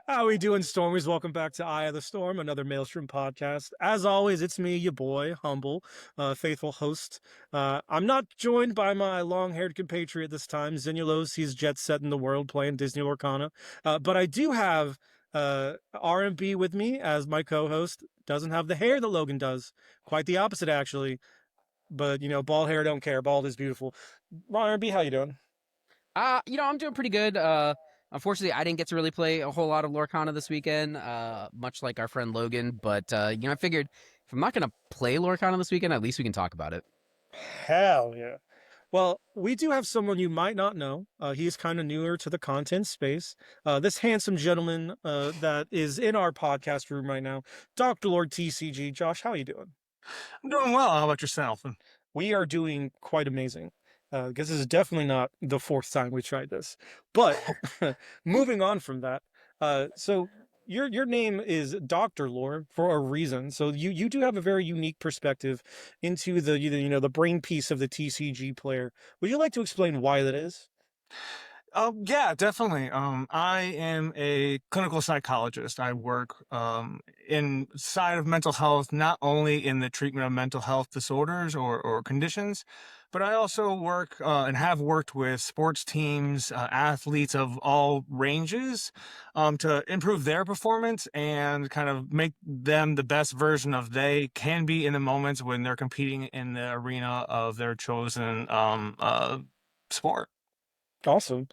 How we doing, Stormies? Welcome back to Eye of the Storm, another Maelstrom podcast. As always, it's me, your boy, Humble, faithful host. I'm not joined by my long-haired compatriot this time, Zinnulos. He's jet setting the world playing Disney Lorcana. But I do have RMB with me as my co-host. Doesn't have the hair that Logan does. Quite the opposite, actually. But, bald hair don't care. Bald is beautiful. RMB, how you doing? I'm doing pretty good. Unfortunately, I didn't get to really play a whole lot of Lorcana this weekend, much like our friend Logan. But I figured if I'm not gonna play Lorcana this weekend, at least we can talk about it. Hell yeah. Well, we do have someone you might not know. He's kind of newer to the content space. This handsome gentleman that is in our podcast room right now, Dr. Lord TCG. Josh, how are you doing? I'm doing well. How about yourself? We are doing quite amazing. Because this is definitely not the fourth time we tried this. But moving on from that, so your name is Doctor Lore for a reason. So you do have a very unique perspective into the brain piece of the TCG player. Would you like to explain why that is? Yeah, definitely. I am a clinical psychologist. I work inside of mental health, not only in the treatment of mental health disorders or conditions, but I also work and have worked with sports teams, athletes of all ranges, to improve their performance and kind of make them the best version of they can be in the moments when they're competing in the arena of their chosen sport. Awesome.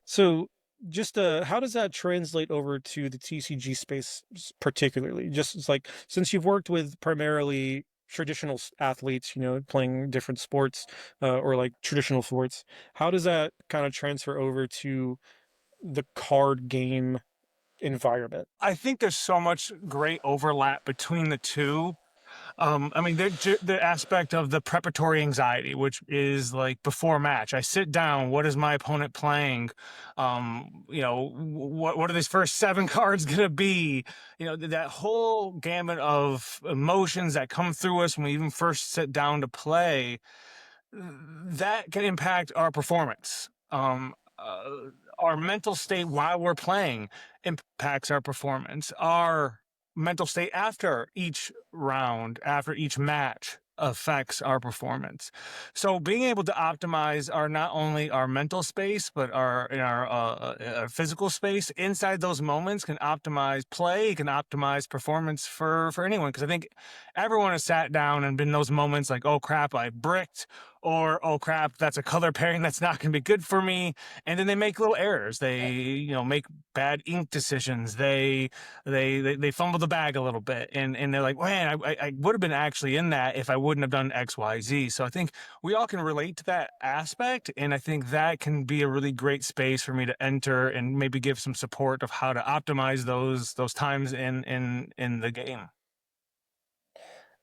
So just how does that translate over to the TCG space particularly? Just it's like since you've worked with primarily traditional athletes, playing different sports or like traditional sports, how does that kind of transfer over to the card game environment? I think there's so much great overlap between the two. I mean, the aspect of the preparatory anxiety, which is like before match, I sit down. What is my opponent playing? What are these first seven cards gonna be? That whole gamut of emotions that come through us when we even first sit down to play, that can impact our performance. Our mental state while we're playing impacts our performance. Our mental state after each round, after each match affects our performance. So being able to optimize our not only our mental space but our physical space inside those moments can optimize play, can optimize performance for anyone. Because I think everyone has sat down and been those moments like, oh crap, I bricked, or oh crap, that's a color pairing that's not going to be good for me. And then they make little errors. They make bad ink decisions. They fumble the bag a little bit, and they're like, man, I would have been actually in that if I wouldn't have done XYZ. So I think we all can relate to that aspect, and I think that can be a really great space for me to enter and maybe give some support of how to optimize those times in the game.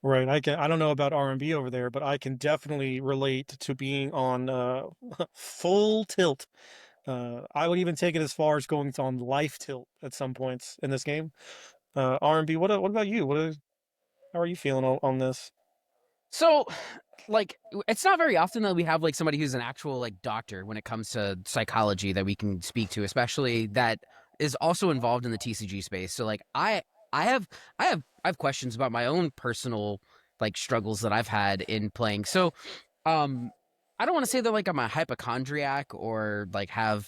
Right. I don't know about R&B over there, but I can definitely relate to being on full tilt. I would even take it as far as going on life tilt at some points in this game. R&B, what about you? How are you feeling on this? So, it's not very often that we have like somebody who's an actual like doctor when it comes to psychology that we can speak to, especially that is also involved in the TCG space. So, I have, I have questions about my own personal like struggles that I've had in playing. So, um, I don't want to say that like I'm a hypochondriac or like have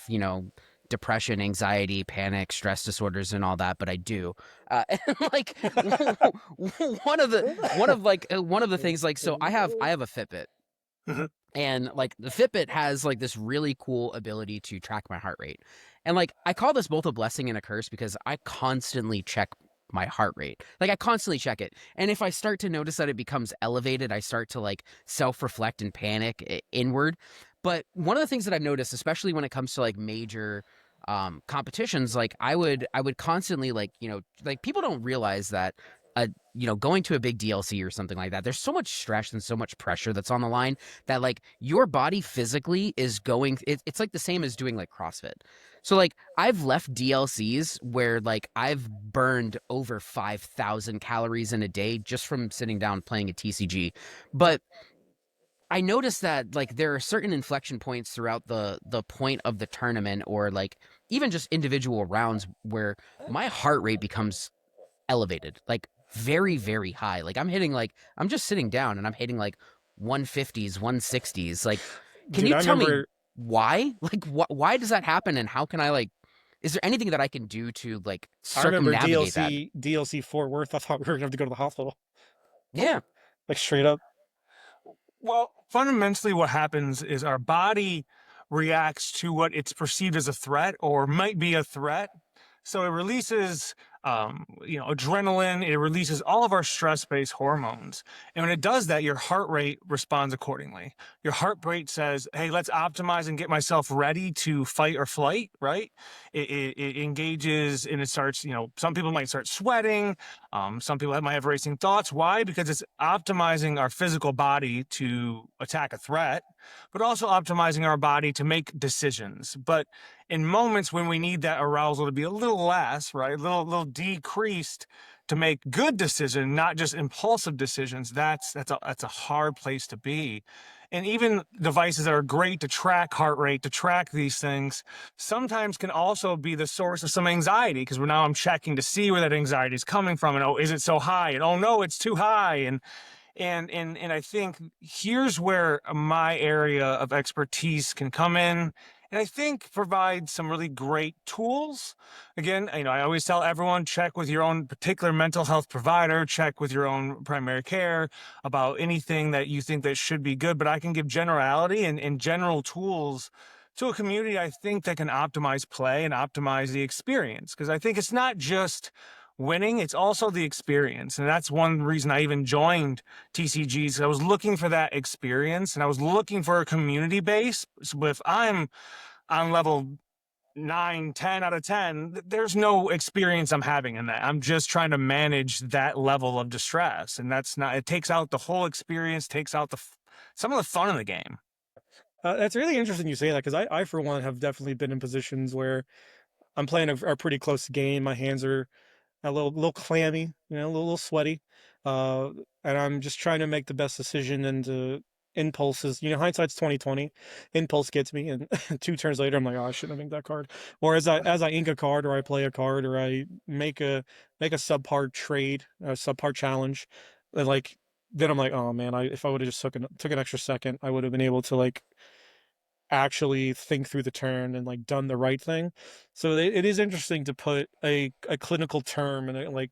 depression, anxiety, panic, stress disorders, and all that, but I do. And like one of the things like so I have a Fitbit. Mhm. And like the Fitbit has like this really cool ability to track my heart rate. And like I call this both a blessing and a curse because I constantly check my heart rate. Like I constantly check it. And if I start to notice that it becomes elevated, I start to like self-reflect and panic inward. But one of the things that I've noticed, especially when it comes to like major competitions, like I would constantly like people don't realize that going to a big DLC or something like that, there's so much stress and so much pressure that's on the line that like your body physically is it's like the same as doing like CrossFit. So like I've left DLCs where like I've burned over 5,000 calories in a day just from sitting down playing a TCG. But I noticed that like there are certain inflection points throughout the point of the tournament, or like even just individual rounds, where my heart rate becomes elevated, like very, very high. Like I'm just sitting down and I'm hitting like 150s, 160s. Like, can Dude, you I tell me remember why? Like, why does that happen, and how can I like? Is there anything that I can do to like I remember circumnavigate that? DLC Fort Worth. I thought we were gonna have to go to the hospital, Yeah. like straight up. Well, fundamentally, what happens is our body reacts to what it's perceived as a threat or might be a threat. So it releases, adrenaline. It releases all of our stress-based hormones, and when it does that, your heart rate responds accordingly. Your heart rate says, "Hey, let's optimize and get myself ready to fight or flight." Right? It engages and it starts. Some people might start sweating. Some people might have racing thoughts. Why? Because it's optimizing our physical body to attack a threat, but also optimizing our body to make decisions. But in moments when we need that arousal to be a little less, right, a little decreased to make good decisions, not just impulsive decisions, that's a hard place to be. And even devices that are great to track heart rate, to track these things, sometimes can also be the source of some anxiety, because now I'm checking to see where that anxiety is coming from, and oh, is it so high? And oh no, it's too high. And I think here's where my area of expertise can come in, and I think provide some really great tools. Again, I always tell everyone, check with your own particular mental health provider, check with your own primary care about anything that you think that should be good. But I can give generality and general tools to a community, I think, that can optimize play and optimize the experience. Because I think it's not just winning, it's also the experience. And that's one reason I even joined TCGs. I was looking for that experience, and I was looking for a community base. So if I'm on level 9, 10 out of 10, there's no experience I'm having in that. I'm just trying to manage that level of distress. And that's not, it takes out the whole experience, takes out some of the fun in the game. That's really interesting you say that, because I for one have definitely been in positions where I'm playing a pretty close game. My hands are a little clammy, a little sweaty, uh, and I'm just trying to make the best decision. And impulses, hindsight's 2020. Impulse gets me, and 2 turns later, I'm like, oh, I shouldn't have inked that card. Or as I ink a card, or I play a card, or I make a subpar trade, a subpar challenge, and like then I'm like, oh man, if I would have just took an extra second, I would have been able to like actually think through the turn and like done the right thing. So it is interesting to put a clinical term and like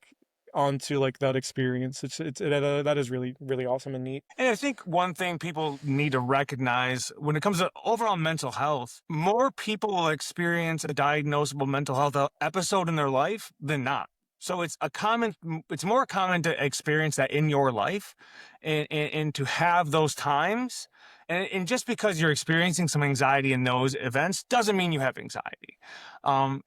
onto like that experience. That is really really awesome and neat. And I think one thing people need to recognize when it comes to overall mental health, more people will experience a diagnosable mental health episode in their life than not. So it's more common to experience that in your life, and to have those times. And just because you're experiencing some anxiety in those events doesn't mean you have anxiety.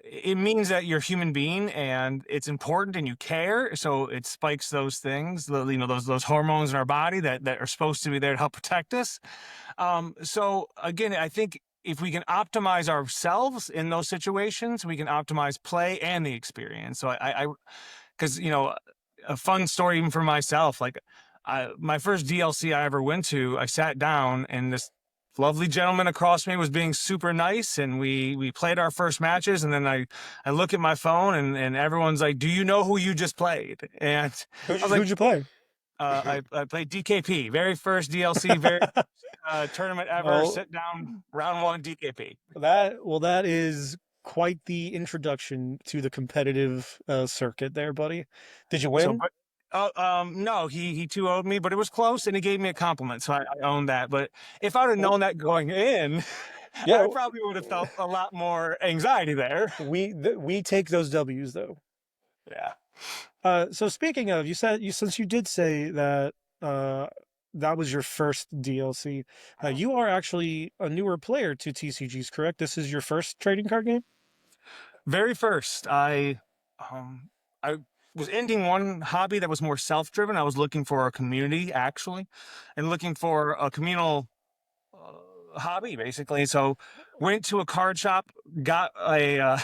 It means that you're a human being and it's important and you care. So it spikes those things, those hormones in our body that are supposed to be there to help protect us. So again, I think if we can optimize ourselves in those situations, we can optimize play and the experience. So because a fun story even for myself, like my first DLC I ever went to, I sat down and this lovely gentleman across me was being super nice, and we played our first matches, and then I look at my phone, and everyone's like, do you know who you just played? And Who'd I was you, like, who'd you play? I played DKP, very first DLC, very tournament ever, Well, sit down, round 1 DKP. that is quite the introduction to the competitive circuit there, buddy. Did you So, win? but no, he too owed me, but it was close, and he gave me a compliment, so I own that. But if I'd have Well, known that going in, I yeah, probably would have felt a lot more anxiety there. we take those W's though. Yeah. So speaking of, since you did say that uh, that was your first DLC, you are actually a newer player to TCGs, correct? This is your first trading card game? Very first, um I was ending one hobby that was more self-driven. I was looking for a community, actually, and looking for a communal hobby, basically. So went to a card shop, got I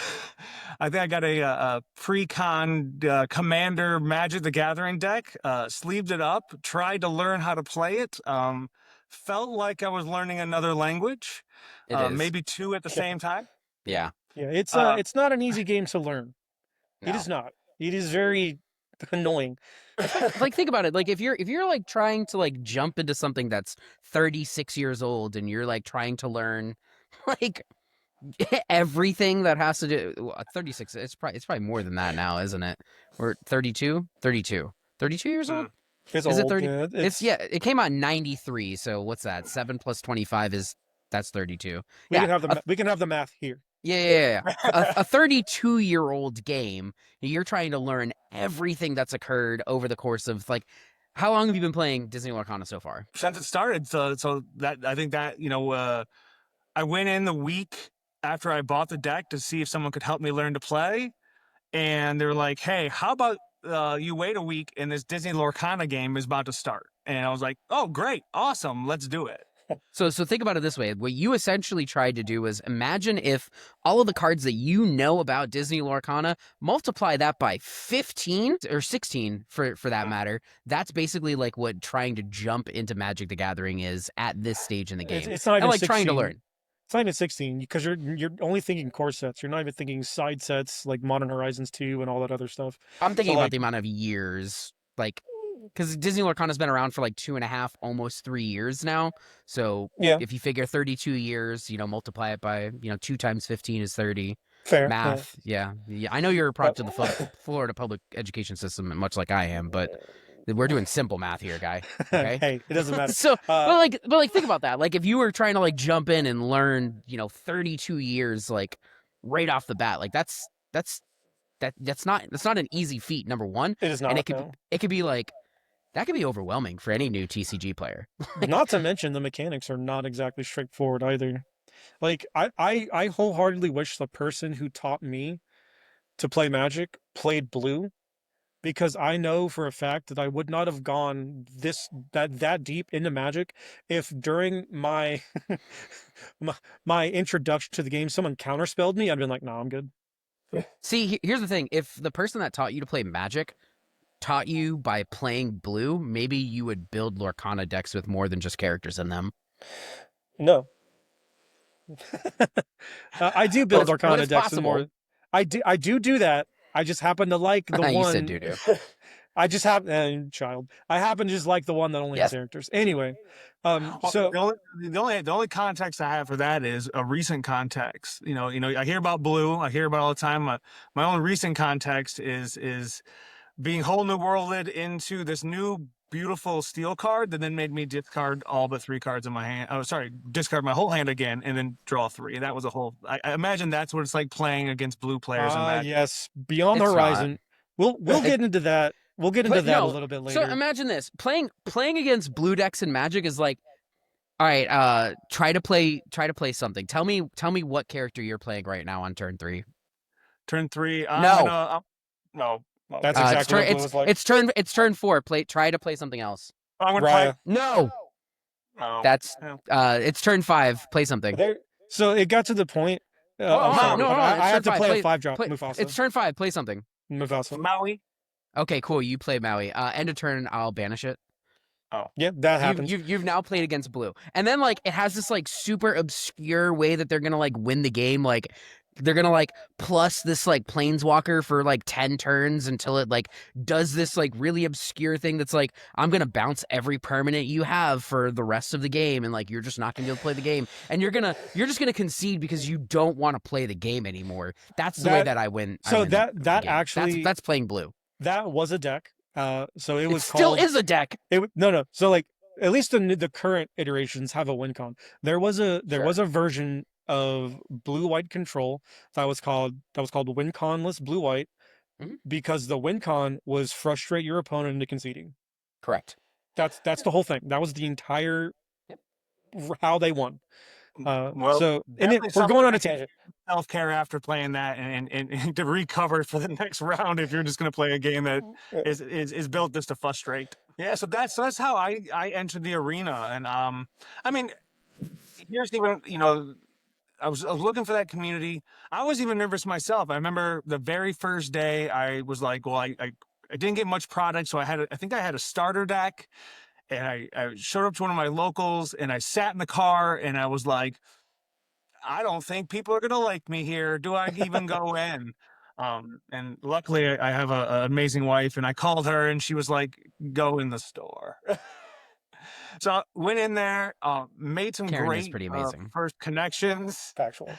think I got a pre-con Commander Magic the Gathering deck, sleeved it up, tried to learn how to play it. felt like I was learning another language, It is. maybe 2 at the same time. Yeah. Yeah, it's Uh, it's not an easy game to learn. It No. is not. It is very annoying. Like think about it. Like if you're like trying to like jump into something that's 36 years old and you're like trying to learn like everything that has to do 36, it's probably more than that now, isn't it? We're 32 years old. It's Is it old. 30? Yeah, It's yeah, it came out in 93, so what's that? 7 plus 25 is that's 32. we Yeah. can have the we can have the math here. Yeah. A 32-year-old game, you're trying to learn everything that's occurred over the course of like how long have you been playing Disney Lorcana so far? Since it started, so that I think that I went in the week after I bought the deck to see if someone could help me learn to play, and they were like, "Hey, how about you wait a week and this Disney Lorcana game is about to start?" And I was like, "Oh, great, awesome, let's do it." So think about it this way. What you essentially tried to do was imagine if all of the cards that you know about Disney Lorcana, multiply that by 15 or 16 for that matter. That's basically like what trying to jump into Magic the Gathering is at this stage in the game. It's not even and like 16. trying to learn. It's not even 16 because you're only thinking core sets. You're not even thinking side sets like Modern Horizons 2 and all that other stuff. I'm thinking So, about like- the amount of years, like, because Disney Lorcana's been around for like 2.5, almost 3 years now. So Yeah. if you figure 32 years, multiply it by 2 times 15 is 30. Fair Math, yeah. I know you're a product of the Florida public education system, much like I am, but we're doing simple math here, guy. Okay. Hey, it doesn't matter. So, but think about that. Like, if you were trying to like jump in and learn, 32 years, like right off the bat, like that's not an easy feat. Number one, It is not. and it no. could be like that could be overwhelming for any new TCG player. Not to mention the mechanics are not exactly straightforward either. Like I wholeheartedly wish the person who taught me to play Magic played Blue, because I know for a fact that I would not have gone that deep into Magic if during my my introduction to the game someone counterspelled me. I'd been like, "No, I'm good." See, here's the thing: if the person that taught you to play Magic taught you by playing Blue, maybe you would build Lorcana decks with more than just characters in them. No. I do build But Lorcana it's decks with possible. more. I do that. I just happen to like the You one. said doo-doo. I just happen, child. I happen to just like the one that only has Yes. characters. Anyway, Well, so the only context I have for that is a recent context. I hear about Blue. I hear about it all the time. My only recent context is being whole new worlded into this new beautiful steel card that then made me discard all but 3 cards in my hand. Oh, sorry, discard my whole hand again and then draw 3. That was a whole. I imagine that's what it's like playing against blue players. yes, Beyond the It's Horizon. We'll get into that. We'll get into But that no, a little bit later. So imagine this: playing against blue decks in Magic is like, all right, try to play something. Tell me what character you're playing right now on turn 3. Turn 3. No. That's It's exactly what Blue was like. it's turn 4. Try to play something else. I'm gonna Raya. No, play. that's it's turn 5. Play something. So it got to the point. I'm sorry, no, I it's had to turn play a 5. 5-drop Mufasa. It's turn 5. Play something. Mufasa. Maui. Okay, cool. You play Maui. End of turn. I'll banish it. Yeah, that happens. You've now played against blue, and then like it has this like super obscure way that they're gonna like win the game. Like they're gonna like plus this like planeswalker for like 10 turns until it like does this like really obscure thing that's like I'm gonna bounce every permanent you have for the rest of the game, and like you're just not gonna be able to play the game, and you're just gonna concede because you don't want to play the game anymore. That's the way that I win. So I win that the game. actually that's playing blue. That was a deck. So it was Still called, is a deck. No. So like at least the current iterations have a win con. There was a version of blue white control that was called win conless blue white, because the win con was frustrate your opponent into conceding. Correct. That's the whole thing. That was the entire how they won. Well, so definitely we're going on a tangent. Self-care after playing that and to recover for the next round if you're just going to play a game that is built just to frustrate. Yeah, so that's how I entered the arena. And I mean, here's even, I was looking for that community. I was even nervous myself. I remember the very first day I was like, well, I didn't get much product, so I think I had a starter deck. and I showed up to one of my locals, and I sat in the car, and I was like, I don't think people are gonna like me here. Do I even go in? And luckily, I have an amazing wife, and I called her, and she was like, "Go in the store." So I went in there, made some Karen is great pretty amazing. first connections, Factual.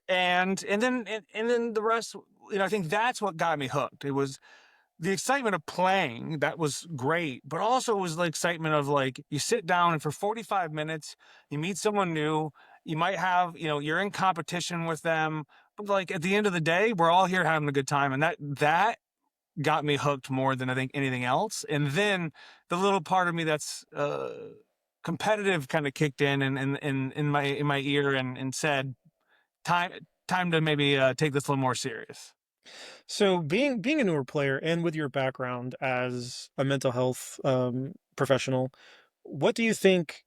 and then the rest. I think that's what got me hooked. It was the excitement of playing, that was great, but also was the excitement of, like, you sit down and for 45 minutes you meet someone new. You might have, you're in competition with them, but like at the end of the day, we're all here having a good time, and that got me hooked more than I think anything else. And then the little part of me that's competitive kind of kicked in my ear, and said, time time to maybe take this a little more serious. So being a newer player and with your background as a mental health professional, what do you think?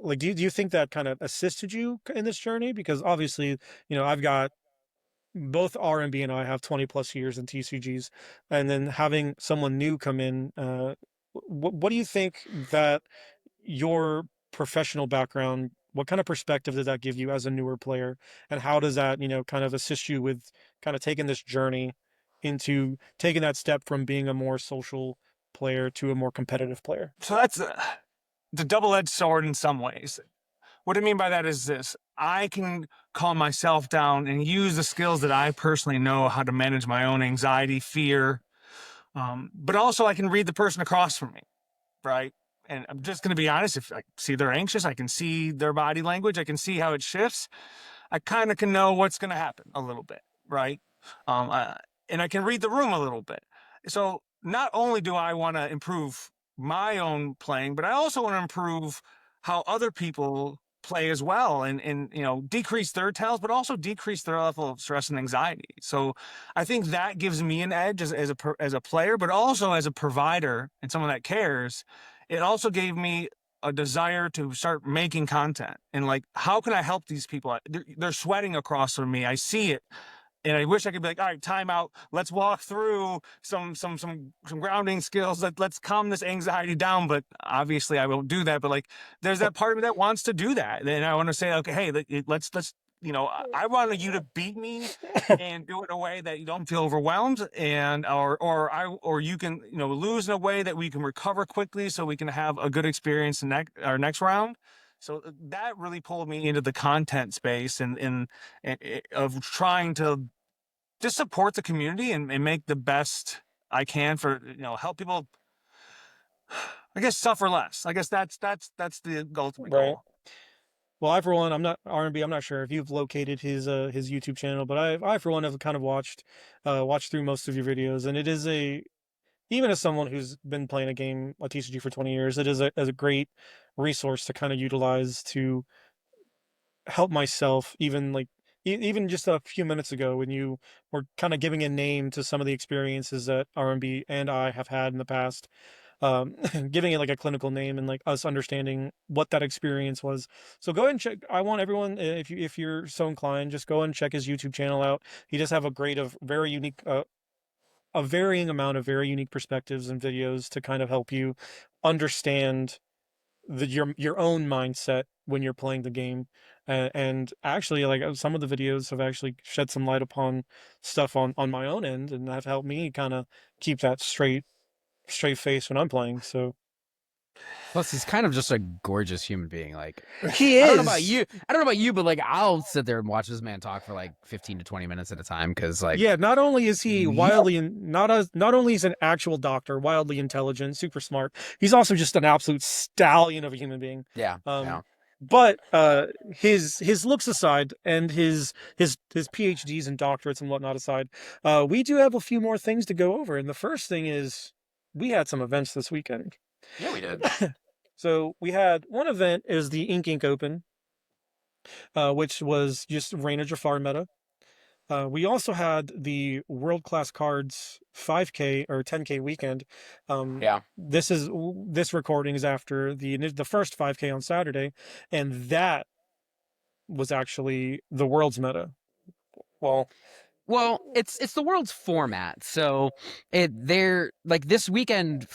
Like, do you think that kind of assisted you in this journey? Because obviously, I've got both RMB and I have 20 plus years in TCGs, and then having someone new come in, what do you think that your professional background, what kind of perspective does that give you as a newer player? And how does that, kind of assist you with kind of taking this journey into taking that step from being a more social player to a more competitive player? So that's the double-edged sword in some ways. What I mean by that is this: I can calm myself down and use the skills that I personally know how to manage my own anxiety, fear, but also I can read the person across from me, right? And I'm just going to be honest: if I see they're anxious, I can see their body language, I can see how it shifts. I kind of can know what's going to happen a little bit, right? Um, I, and I can read the room a little bit. So not only do I want to improve my own playing, but I also want to improve how other people play as well, and decrease their tells, but also decrease their level of stress and anxiety. So I think that gives me an edge as a player, but also as a provider and someone that cares. It also gave me a desire to start making content, and like, how can I help these people? They're sweating across from me. I see it, and I wish I could be like, all right, time out. Let's walk through some grounding skills. Let's calm this anxiety down. But obviously, I won't do that. But like, there's that part of me that wants to do that, and I want to say, okay, hey, let's. I wanted you to beat me and do it in a way that you don't feel overwhelmed, and or you can lose in a way that we can recover quickly, so we can have a good experience in our next round. So that really pulled me into the content space, and of trying to just support the community, and make the best I can for help people, I guess, suffer less. I guess that's the ultimate Right. goal. Well, I for one, I'm not R&B. I'm not sure if you've located his YouTube channel, but I for one have kind of watched through most of your videos, and it is even as someone who's been playing a TCG for 20 years, it is a great resource to kind of utilize to help myself, even like even just a few minutes ago when you were kind of giving a name to some of the experiences that RMB and I have had in the past, giving it like a clinical name and like us understanding what that experience was. So go ahead and check. I want everyone, if you're so inclined, just go and check his YouTube channel out. He does have a great of very unique a varying amount of very unique perspectives and videos to kind of help you understand your own mindset when you're playing the game. And actually, like, some of the videos have actually shed some light upon stuff on my own end, and have helped me kind of keep that straight face when I'm playing. So Plus, he's kind of just a gorgeous human being. Like, he I don't know about is. you. I don't know about you, but like, I'll sit there and watch this man talk for like 15 to 20 minutes at a time because, like, Yeah, not only is he yep. not only is an actual doctor, wildly intelligent, super smart, he's also just an absolute stallion of a human being. Yeah, Um, yeah. but his looks aside, and his PhDs and doctorates and whatnot aside, we do have a few more things to go over. And the first thing is we had some events this weekend. Yeah, we did. So we had one event is the Inc Open, which was just Reina Jafar meta. We also had the World Class Cards 5K or 10K weekend. Yeah. This recording is after the first 5K on Saturday, and that was actually the world's meta. Well, Well, it's the world's format. So they're like this weekend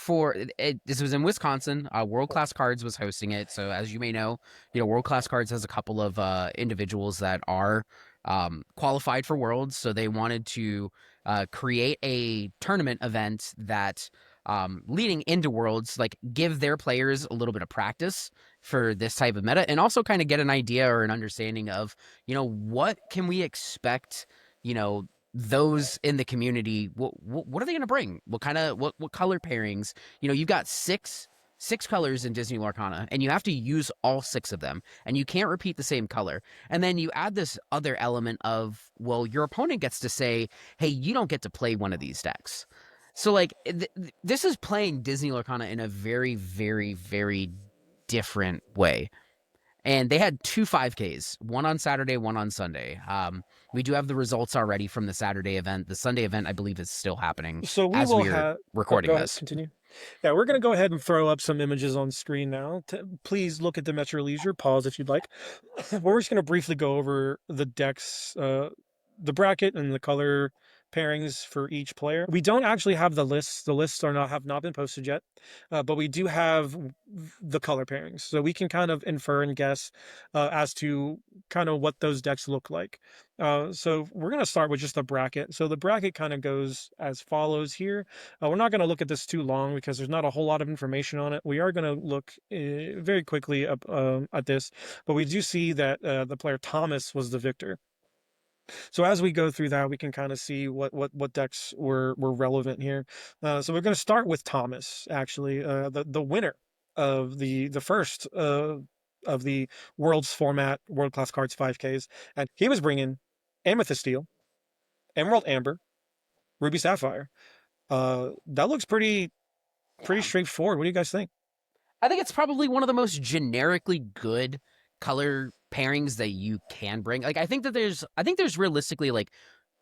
this was in Wisconsin. World Class Cards was hosting it. So as you may know, World Class Cards has a couple of individuals that are qualified for Worlds. So they wanted to create a tournament event that leading into Worlds, like give their players a little bit of practice for this type of meta, and also kind of get an idea or an understanding of, what can we expect, those in the community, what are they going to bring? What kind of what color pairings? You've got six colors in Disney Lorcana, and you have to use all six of them, and you can't repeat the same color. And then you add this other element of, well, your opponent gets to say, hey, you don't get to play one of these decks. So like this is playing Disney Lorcana in a very, very, very different way. And they had two 5Ks, one on Saturday, one on Sunday. We do have the results already from the Saturday event. The Sunday event, I believe, is still happening So we as will we are have. recording Go ahead, this. continue. Yeah, we're going to go ahead and throw up some images on screen now. Please look at them at your leisure. Pause if you'd like. We're just going to briefly go over the decks, the bracket and the color pairings for each player. We don't actually have the lists. The lists have not been posted yet, but we do have the color pairings, so we can kind of infer and guess as to kind of what those decks look like. So we're going to start with just the bracket. So the bracket kind of goes as follows here. We're not going to look at this too long because there's not a whole lot of information on it. We are going to look very quickly at this, but we do see that the player Thomas was the victor. So as we go through that, we can kind of see what decks were relevant here. So we're going to start with Thomas, actually, the winner of the first of the World's format World Class Cards 5Ks, and he was bringing Amethyst Steel, Emerald Amber, Ruby Sapphire. That looks pretty Yeah. straightforward. What do you guys think? I think it's probably one of the most generically good color pairings that you can bring. Like I think there's realistically like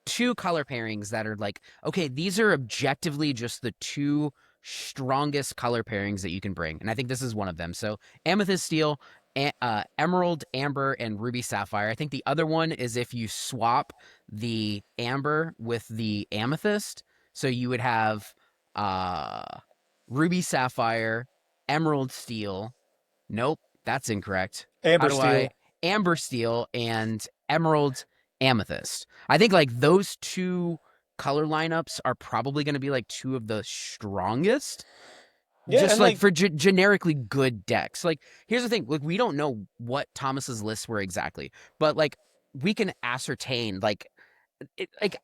two color pairings that are like, okay, these are objectively just the two strongest color pairings that you can bring. And I think this is one of them. So Amethyst Steel, Emerald Amber, and Ruby Sapphire. I think the other one is if you swap the Amber with the Amethyst. So you would have Ruby Sapphire, Emerald Steel. Nope, that's incorrect. Amber Steel. Amber Steel and Emerald Amethyst. I think like those two color lineups are probably going to be like two of the strongest. Yeah, just and like for generically good decks. Like here's the thing, like we don't know what Thomas's lists were exactly, but like we can ascertain like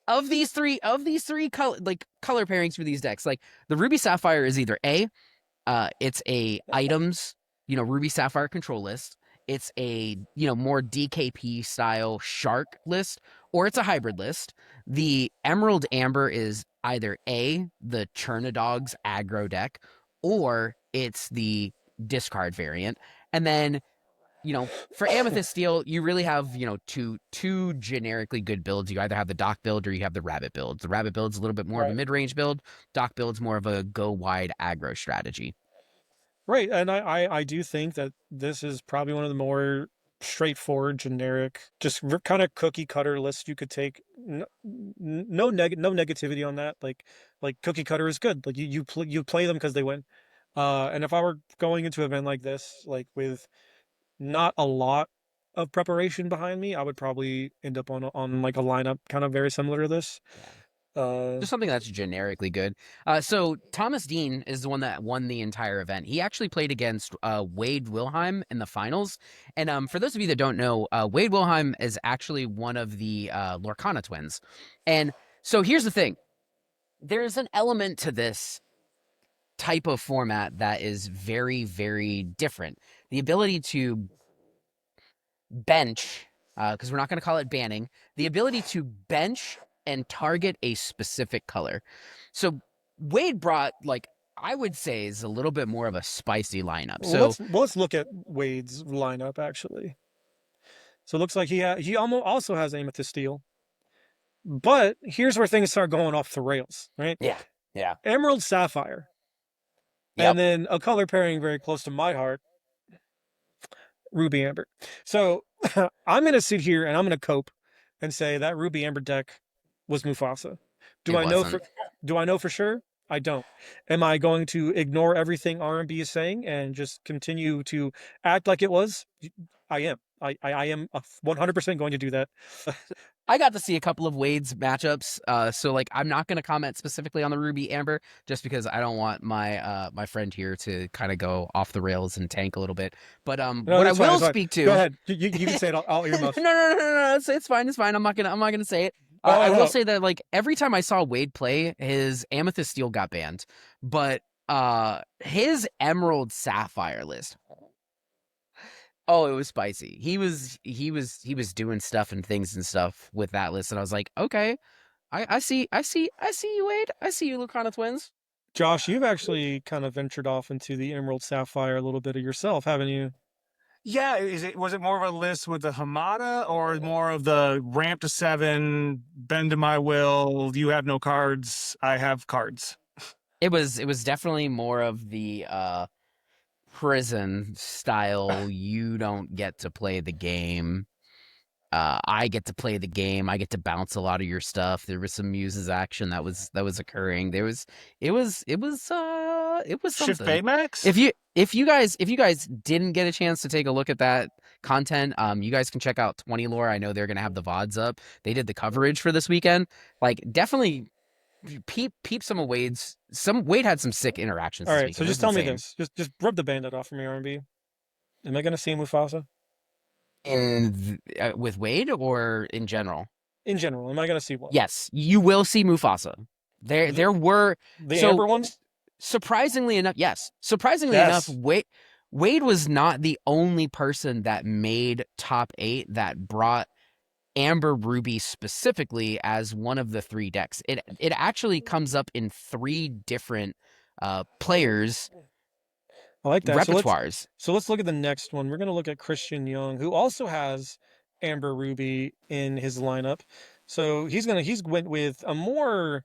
of these three color pairings for these decks. Like the Ruby Sapphire is either it's a items, Ruby Sapphire control list. It's a, more DKP style shark list, or it's a hybrid list. The Emerald Amber is either the Churnadogs aggro deck, or it's the discard variant. And then, for Amethyst Steel, you really have, two generically good builds. You either have the Doc build or you have the Rabbit build. The Rabbit build's a little bit more of a mid-range build. Doc build's more of a go wide aggro strategy. Right, and I do think that this is probably one of the more straightforward, generic, just kind of cookie cutter list you could take. No negativity on that. Like cookie cutter is good. Like you play them because they win. And if I were going into an event like this, like with not a lot of preparation behind me, I would probably end up on like a lineup kind of very similar to this. Yeah. Uh, Just something that's generically good. So Thomas Dean is the one that won the entire event. He actually played against Wade Wilhelm in the finals. And for those of you that don't know, Wade Wilhelm is actually one of the Lorcana twins. And so here's the thing. There's an element to this type of format that is very, very different. The ability to bench, because we're not going to call it banning, the ability to bench and target a specific color. So Wade brought, like, I would say is a little bit more of a spicy lineup. So let's look at Wade's lineup actually. So it looks like he almost also has Amethyst Steel. But here's where things start going off the rails, right? Yeah. Emerald Sapphire. Yep. And then a color pairing very close to my heart, Ruby Amber. So I'm going to sit here and I'm going to cope and say that Ruby Amber deck was Mufasa. Do It I know wasn't. for do I know for sure? I don't. Am I going to ignore everything R&B is saying and just continue to act like it was? I am. I am 100% going to do that. I got to see a couple of Wade's matchups, so like I'm not going to comment specifically on the Ruby Amber just because I don't want my friend here to kind of go off the rails and tank a little bit. But No, what I that's fine. will That's fine. speak Go to, ahead. You can say it. I'll no, earmuff. no, no, no, no, it's fine, it's fine. I'm not gonna say it. I will Oh, say that like every time I saw Wade play, his Amethyst Steel got banned, but his Emerald Sapphire list. Oh, it was spicy. He was doing stuff and things and stuff with that list, and I was like, okay, I see you, Wade. I see you, Lucana twins. Josh, you've actually kind of ventured off into the Emerald Sapphire a little bit of yourself, haven't you? Yeah, was it more of a list with the Hamada or more of the ramp to 7, bend to my will, you have no cards, I have cards? It was definitely more of the prison style. You don't get to play the game. I get to play the game. I get to bounce a lot of your stuff. There was some Muses action that was occurring. It was Shift something. Baymax? If you guys didn't get a chance to take a look at that content, you guys can check out 20 Lore. I know they're gonna have the VODs up. They did the coverage for this weekend. Like definitely peep some of Wade's. Wade had some sick interactions All this right, so weekend. It just was tell me insane. this. Just rub the bandit off from me, R&B. Am I going to see Mufasa? With Wade or in general? In general, am I going to see one? Yes, you will see Mufasa. There The, there were the so Amber one? surprisingly enough, yes. Surprisingly enough, Yes. Wade was not the only person that made top 8 that brought Amber Ruby specifically as one of the 3 decks. It actually comes up in 3 different players' I like that. repertoires. So let's look at the next one. We're going to look at Christian Young, who also has Amber Ruby in his lineup. So he's went with a more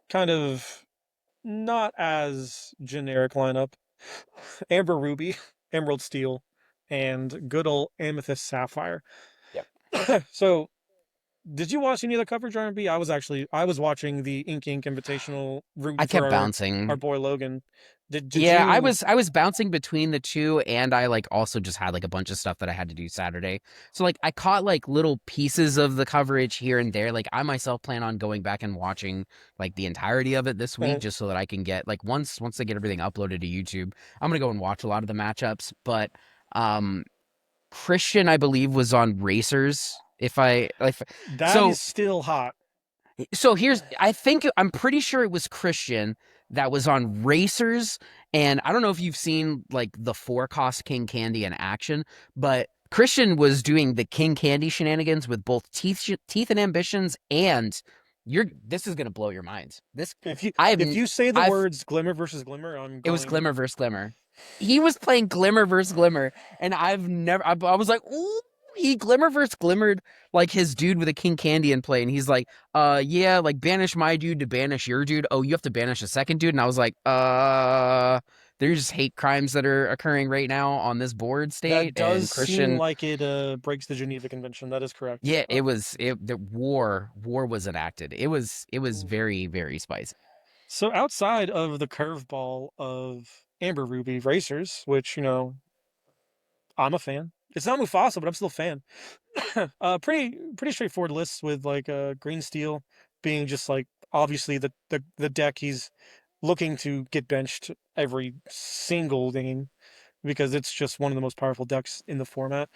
kind of not as generic lineup. Amber Ruby, Emerald Steel, and good old Amethyst Sapphire. Yep. So did you watch any of the coverage, R&B? I was watching the Inc Invitational I rooting for kept our bouncing. boy Logan. Did Yeah, I you was bouncing between the two, and I like also just had like a bunch of stuff that I had to do Saturday. So like I caught like little pieces of the coverage here and there. Like I myself plan on going back and watching like the entirety of it this week, just so that I can get like once I get everything uploaded to YouTube, I'm gonna go and watch a lot of the matchups. But um Christian, I believe, was on Racers. If I if that so is still hot. so here's I'm pretty sure it was Christian that was on Racers, and I don't know if you've seen like the 4-cost King Candy in action, but Christian was doing the King Candy shenanigans with both teeth and ambitions, and this is gonna blow your minds. This I've If you say the I've words Glimmer versus Glimmer, I'm it was going. Glimmer versus Glimmer. He was playing Glimmer versus Glimmer, and I was like, ooh, he Glimmer versus Glimmered like his dude with a King Candy in play, and he's like, yeah, like banish my dude to banish your dude. Oh, you have to banish a second dude, and I was like, there's hate crimes that are occurring right now on this board That state, and does seem Christian, like it breaks the Geneva Convention. That is correct. yeah, the war was enacted. It was very very spicy. So outside of the curveball of Amber Ruby Racers, which I'm a fan. It's not Mufasa, but I'm still a fan. Pretty straightforward lists with like Green Steel being just like obviously the deck he's looking to get benched every single game because it's just one of the most powerful decks in the format.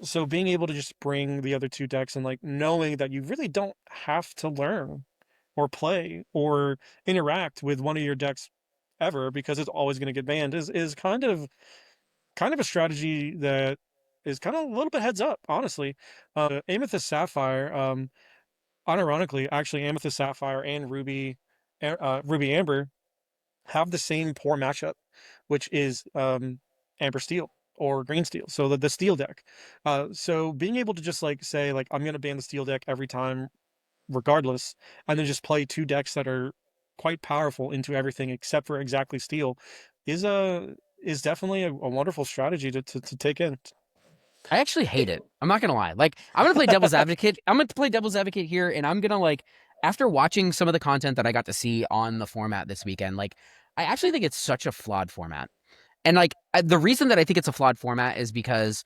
So being able to just bring the other 2 decks and like knowing that you really don't have to learn or play or interact with one of your decks ever because it's always going to get banned is kind of a strategy that is kind of a little bit heads up, honestly. Amethyst Sapphire, unironically, actually, Amethyst Sapphire and Ruby Amber have the same poor matchup, which is Amber Steel or Green Steel. So the Steel deck. So being able to just like say like I'm gonna ban the Steel deck every time, regardless, and then just play 2 decks that are quite powerful into everything except for exactly Steel, is a is definitely a wonderful strategy to take in. I actually hate it. I'm not gonna lie. Like, I'm gonna play devil's advocate. I'm gonna play devil's advocate here, and I'm gonna like, after watching some of the content that I got to see on the format this weekend, like, I actually think it's such a flawed format. And like, the reason that I think it's a flawed format is because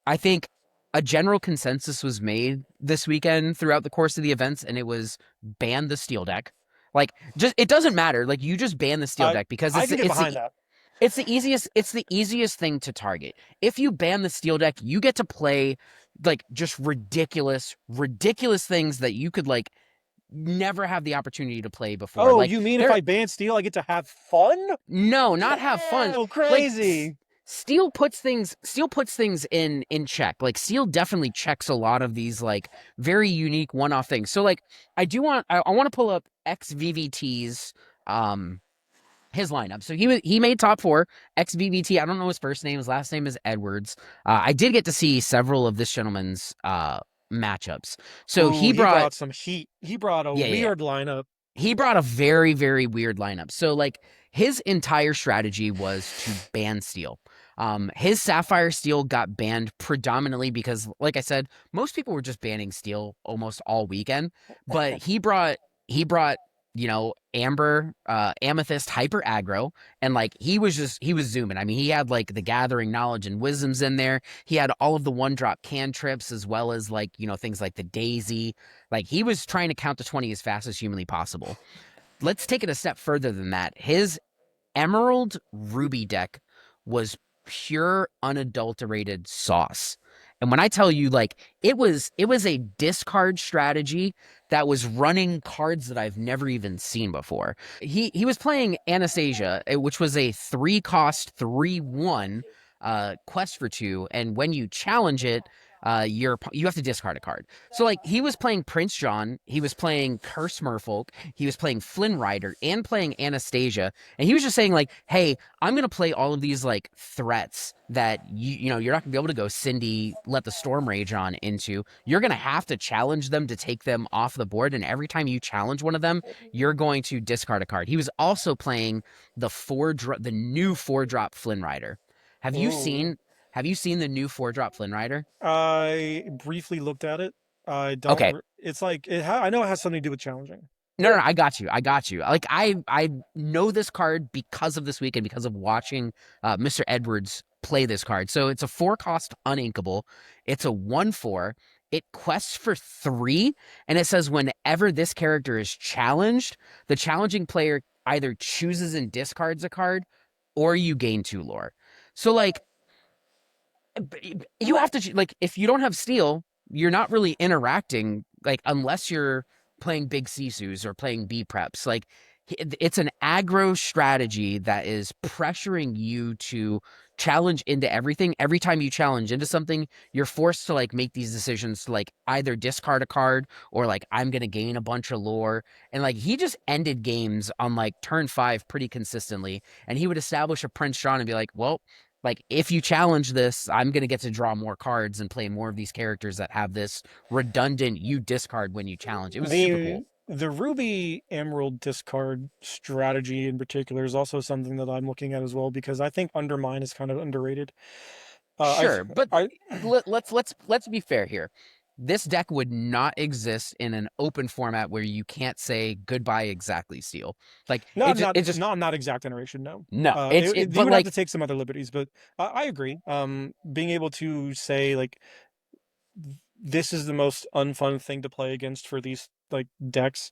I think a general consensus was made this weekend throughout the course of the events, and it was ban the steel deck. Like, just it doesn't matter. Like, you just ban the steel deck because I can get behind that. it's the easiest thing to target. If you ban the steel deck, you get to play like just ridiculous things that you could like never have the opportunity to play before. Oh, Like, you mean if I ban steel, I get to have fun? no, not have fun. Oh, Like, crazy. Steel puts things in check. Like, Steel definitely checks a lot of these like very unique one-off things. So like, I want to pull up XVVT's his lineup. So he made top 4. XVVT, I don't know his first name. His last name is Edwards. I did get to see several of this gentleman's matchups. So Ooh, he brought some heat. He brought a yeah. weird lineup. He brought a very, very weird lineup. So like, his entire strategy was to ban steel. His Sapphire Steel got banned predominantly because, like I said, most people were just banning steel almost all weekend. But he brought Amber, Amethyst, Hyper Aggro, and like he was zooming. I mean, he had like the Gathering Knowledge and Wisdoms in there. He had all of the 1-drop cantrips as well as like, things like the Daisy. Like, he was trying to count to 20 as fast as humanly possible. Let's take it a step further than that. His Emerald Ruby deck was pure unadulterated sauce. And when I tell you, like, it was a discard strategy that was running cards that I've never even seen before. He was playing Anastasia, which was a 3-cost 3/1 quest for 2, and when you challenge it, you have to discard a card. So like, he was playing Prince John, he was playing Curse Merfolk, he was playing Flynn Rider, and playing Anastasia, and he was just saying like, hey, I'm gonna play all of these like threats that you're not gonna be able to go Cindy, let the Storm Rage on into. You're gonna have to challenge them to take them off the board, and every time you challenge one of them, you're going to discard a card. He was also playing the new 4-drop Flynn Rider. Have you seen the new 4-drop Flynn Rider? I briefly looked at it. I don't. Okay. It's like I know it has something to do with challenging. No, I got you. Like, I know this card because of this weekend, because of watching Mr. Edwards play this card. So it's a 4-cost uninkable. It's a 1/4. It quests for 3, and it says whenever this character is challenged, the challenging player either chooses and discards a card, or you gain 2 lore. So like, you have to, like, if you don't have steel, you're not really interacting, like, unless you're playing big Sisus or playing B preps. Like, it's an aggro strategy that is pressuring you to challenge into everything. Every time you challenge into something, you're forced to like make these decisions to like either discard a card or like, I'm gonna gain a bunch of lore. And like, he just ended games on like turn 5 pretty consistently, and he would establish a Prince John and be like, well, like, if you challenge this, I'm going to get to draw more cards and play more of these characters that have this redundant you discard when you challenge. It was super cool. The Ruby Emerald discard strategy in particular is also something that I'm looking at as well, because I think Undermine is kind of underrated. Sure, but let's be fair here. This deck would not exist in an open format where you can't say goodbye exactly steel. Like, not exact generation. No, no. You would have to take some other liberties, but I agree. Being able to say like, this is the most unfun thing to play against for these like decks,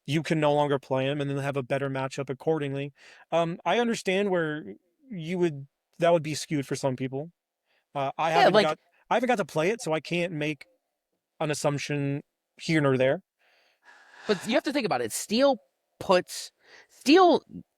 you can no longer play them and then have a better matchup accordingly. I understand where that would be skewed for some people. I haven't got to play it, so I can't make an assumption here nor there. But you have to think about it. Steel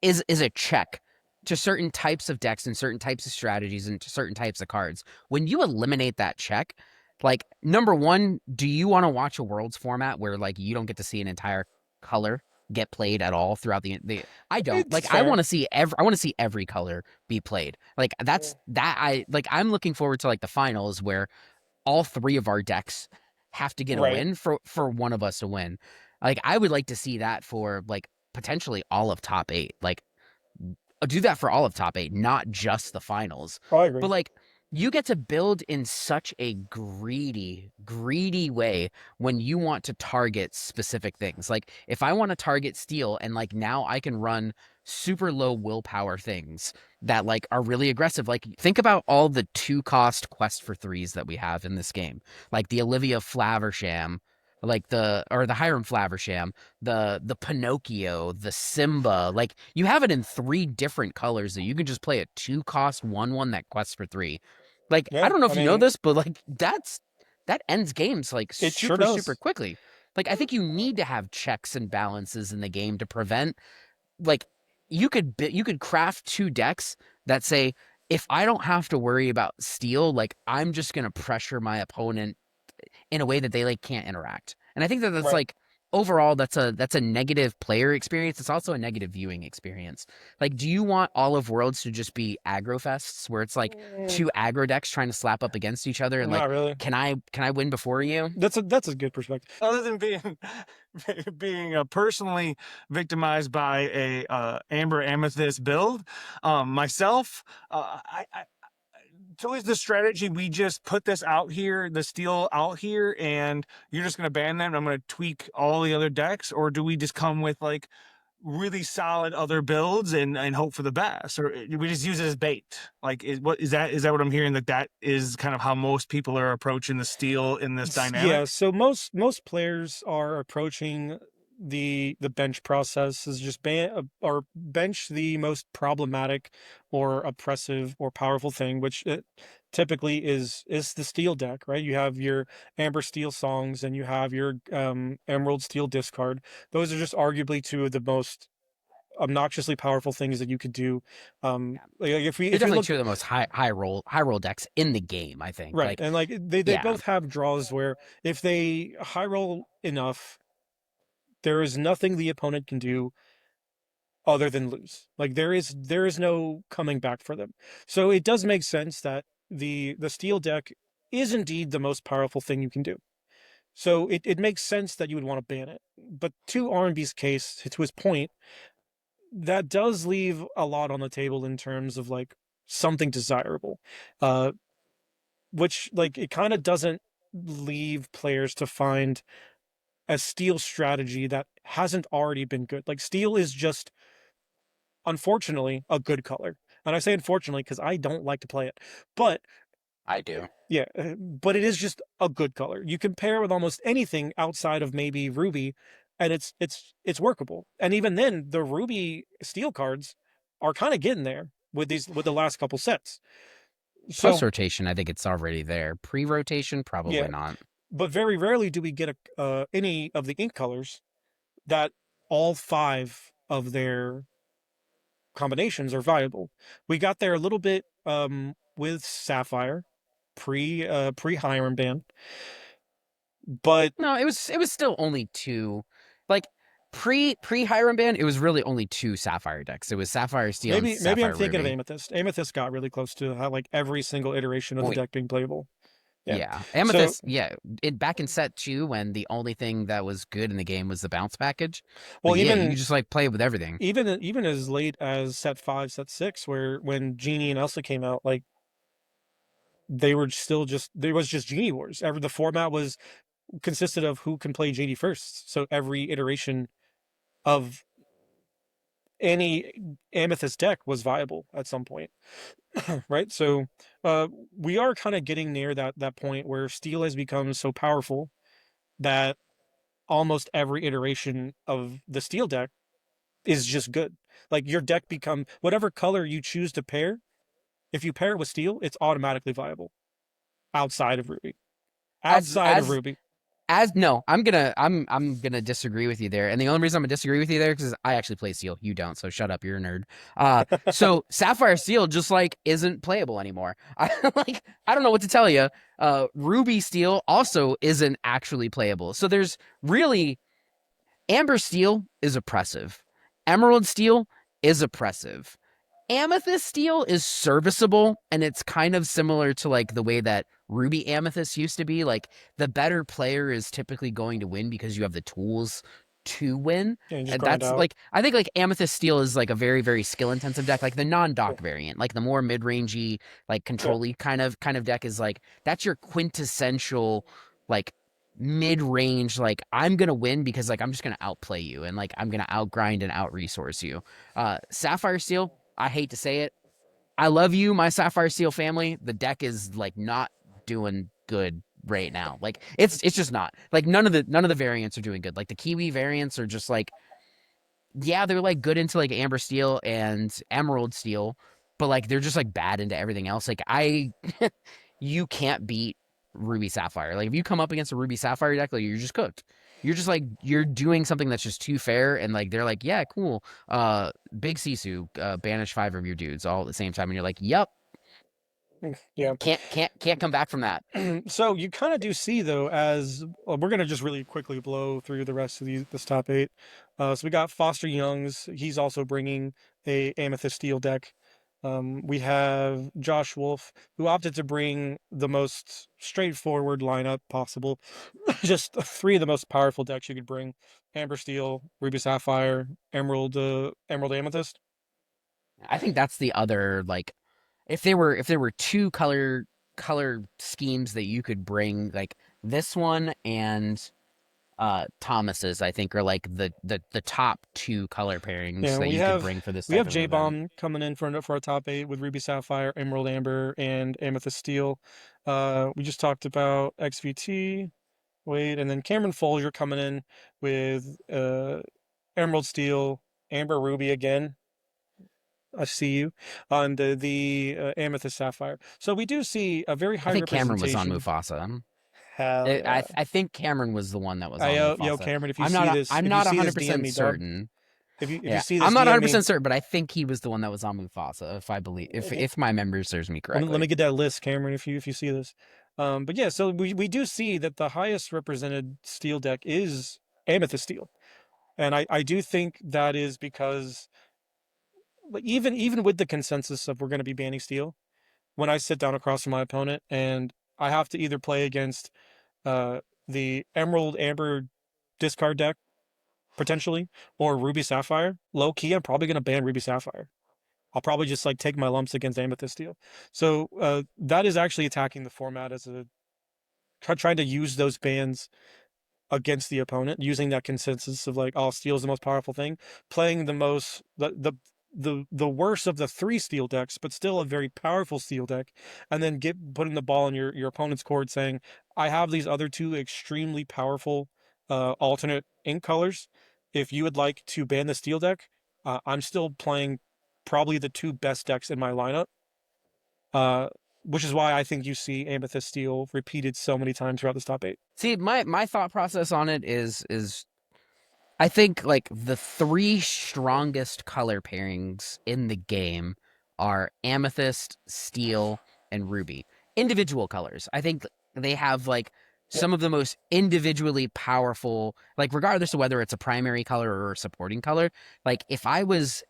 is a check to certain types of decks and certain types of strategies and to certain types of cards. When you eliminate that check, like, number one, do you want to watch a Worlds format where like you don't get to see an entire color get played at all throughout the I don't. It's like fair. I want to see every color be played. Like, I'm looking forward to like the finals where all 3 of our decks have to get a win for one of us to win. Like, I would like to see that for like potentially all of top 8. Like, do that for all of top 8, not just the finals. I agree. But like, you get to build in such a greedy way when you want to target specific things. Like if I want to target steel and like now I can run super low willpower things that like are really aggressive. Like think about all the 2-cost quest for 3s that we have in this game. Like the Olivia Flaversham, like the Hiram Flaversham, the Pinocchio, the Simba. Like you have it in 3 different colors that you can just play a 2-cost 1/1 that quests for 3. Like, I Yeah, don't know I if you know mean, this, but like that ends games like it sure super does. quickly. Like I think you need to have checks and balances in the game to prevent like you could craft 2 decks that say if I don't have to worry about steel, like I'm just going to pressure my opponent in a way that they like can't interact. And I think that that's Right. like overall that's a negative player experience. It's also a negative viewing experience. Like, do you want all of Worlds to just be aggro fests where it's like Mm, 2 aggro decks trying to slap up against each other and like not really. can I win before you? That's a good perspective. Other than being being personally victimized by a amber amethyst build, myself, so is the strategy we just put this out here, the steel out here, and you're just going to ban them and I'm going to tweak all the other decks? Or do we just come with like really solid other builds and hope for the best? Or do we just use it as bait? Like, is that what I'm hearing? That is kind of how most people are approaching the steel in this Yeah, dynamic? so most players are approaching the bench process is just or bench the most problematic or oppressive or powerful thing, which it typically is the steel deck, right? You have your Amber Steel Songs and you have your Emerald Steel Discard. Those are just arguably two of the most obnoxiously powerful things that you could do. Yeah. Like They're if we definitely look. 2 of the most high roll decks in the game, I think. Right, Like, and like they yeah, both have draws where if they high roll enough, there is nothing the opponent can do other than lose. Like there is no coming back for them. So it does make sense that the steel deck is indeed the most powerful thing you can do. So it makes sense that you would want to ban it. But to R&B's case, to his point, that does leave a lot on the table in terms of like something desirable. Uh which like it kind of doesn't leave players to find a steel strategy that hasn't already been good. Like steel is just unfortunately a good color. And I say unfortunately because I don't like to play it. But I do. yeah, but it is just a good color. You can pair with almost anything outside of maybe ruby and it's workable. And even then the ruby steel cards are kind of getting there with the last couple sets. Post So, rotation, I think it's already there. Pre rotation, probably yeah, not. but very rarely do we get any of the ink colors that all 5 of their combinations are viable. We got there a little bit with Sapphire pre Hiram ban, but No, it was still only 2. Like pre Hiram ban, it was really only 2 Sapphire decks. It was Sapphire Steel and maybe I'm Sapphire thinking of Ruby. Amethyst. Amethyst got really close to how like every single iteration of the Well, deck being playable. Yeah. yeah, So, Amethyst. Yeah, it back in set 2 when the only thing that was good in the game was the bounce package. well Like, yeah, you even just like play with everything. even as late as set 5, set 6 where when Genie and Elsa came out, like they were still just there was just Genie Wars. The format was consisted of who can play Genie first. So every iteration of any Amethyst deck was viable at some point, right? So uh, we are kind of getting near that point where Steel has become so powerful that almost every iteration of the Steel deck is just good. Like your deck become whatever color you choose to pair. If you pair it with Steel, it's automatically viable outside of Ruby. As Outside of as Ruby. as no, I'm gonna disagree with you there. And the only reason I'm gonna disagree with you there because I actually play Steel. You don't, so shut up. You're a nerd. So Sapphire Steel just like isn't playable anymore. I don't know what to tell you. Ruby Steel also isn't actually playable. So there's really Amber Steel is oppressive. Emerald Steel is oppressive. Amethyst Steel is serviceable, and it's kind of similar to like the way that Ruby Amethyst used to be. Like the better player is typically going to win because you have the tools to win. Yeah, you just And grind that's out. like, I think like Amethyst Steel is like a very, very skill intensive deck, like the non-dock variant, like the more mid-rangey, like control-y kind of deck is like, that's your quintessential like mid-range, like I'm gonna win because like I'm just gonna outplay you and like I'm gonna outgrind and out-resource you. Sapphire Steel, I hate to say it, I love you, my Sapphire Steel family. The deck is like not doing good right now. Like it's just not. Like none of the variants are doing good. Like the Kiwi variants are just like, yeah, they're like good into like Amber Steel and Emerald Steel, but like they're just like bad into everything else. Like you can't beat Ruby Sapphire. Like if you come up against a Ruby Sapphire deck, like you're just cooked. You're just like, you're doing something that's just too fair, and like they're like, yeah, cool. Big Sisu, banish 5 of your dudes all at the same time, and you're like, yep, Yeah. can't come back from that. So you kind of do see though, as we're gonna just really quickly blow through the rest of this top 8. So we got Foster Youngs. He's also bringing a Amethyst Steel deck. We have Josh Wolf, who opted to bring the most straightforward lineup possible. Just 3 of the most powerful decks you could bring: Amber Steel, Ruby Sapphire, Emerald Amethyst. I think that's the other like, if there were 2 color schemes that you could bring, like this one and Thomas's, I think are like the top 2 color pairings Yeah, that you could bring for this we type have of J event. Bomb coming in for our top 8 with Ruby Sapphire, Emerald Amber, and Amethyst Steel. We just talked about XVT, Wade, and then Cameron Folger coming in with Emerald Steel, Amber Ruby again. I see you on the Amethyst Sapphire. So we do see a very I high think Cameron was on representation. Mufasa. Hell yeah. I think Cameron was the one that was on Yo, Mufasa. Cameron, I'm if you not see this, DM 100% me, dog. certain. If you Yeah, see I'm this, not DM me. 100% certain, but I think he was the one that was on Mufasa, if I believe, if my memory serves me correctly. Let me get that list, Cameron, if you see this. But yeah, so we do see that the highest represented steel deck is Amethyst Steel. And I do think that is because like, even with the consensus of we're going to be banning steel, when I sit down across from my opponent and I have to either play against uh, the Emerald Amber discard deck, potentially, or Ruby Sapphire, low key, I'm probably going to ban Ruby Sapphire. I'll probably just like take my lumps against Amethyst Steel. So that is actually attacking the format as a trying to use those bans against the opponent, using that consensus of like, oh, steel is the most powerful thing, playing the most the worst of the 3 steel decks, but still a very powerful steel deck, and then putting the ball in your opponent's court, saying, I have these other 2 extremely powerful alternate ink colors. If you would like to ban the steel deck, I'm still playing probably the 2 best decks in my lineup. Uh, which is why I think you see Amethyst Steel repeated so many times throughout this top 8. See, my thought process on it is I think like the 3 strongest color pairings in the game are Amethyst, Steel, and Ruby. Individual colors. I think they have like some of the most individually powerful, like regardless of whether it's a primary color or a supporting color. Like if I was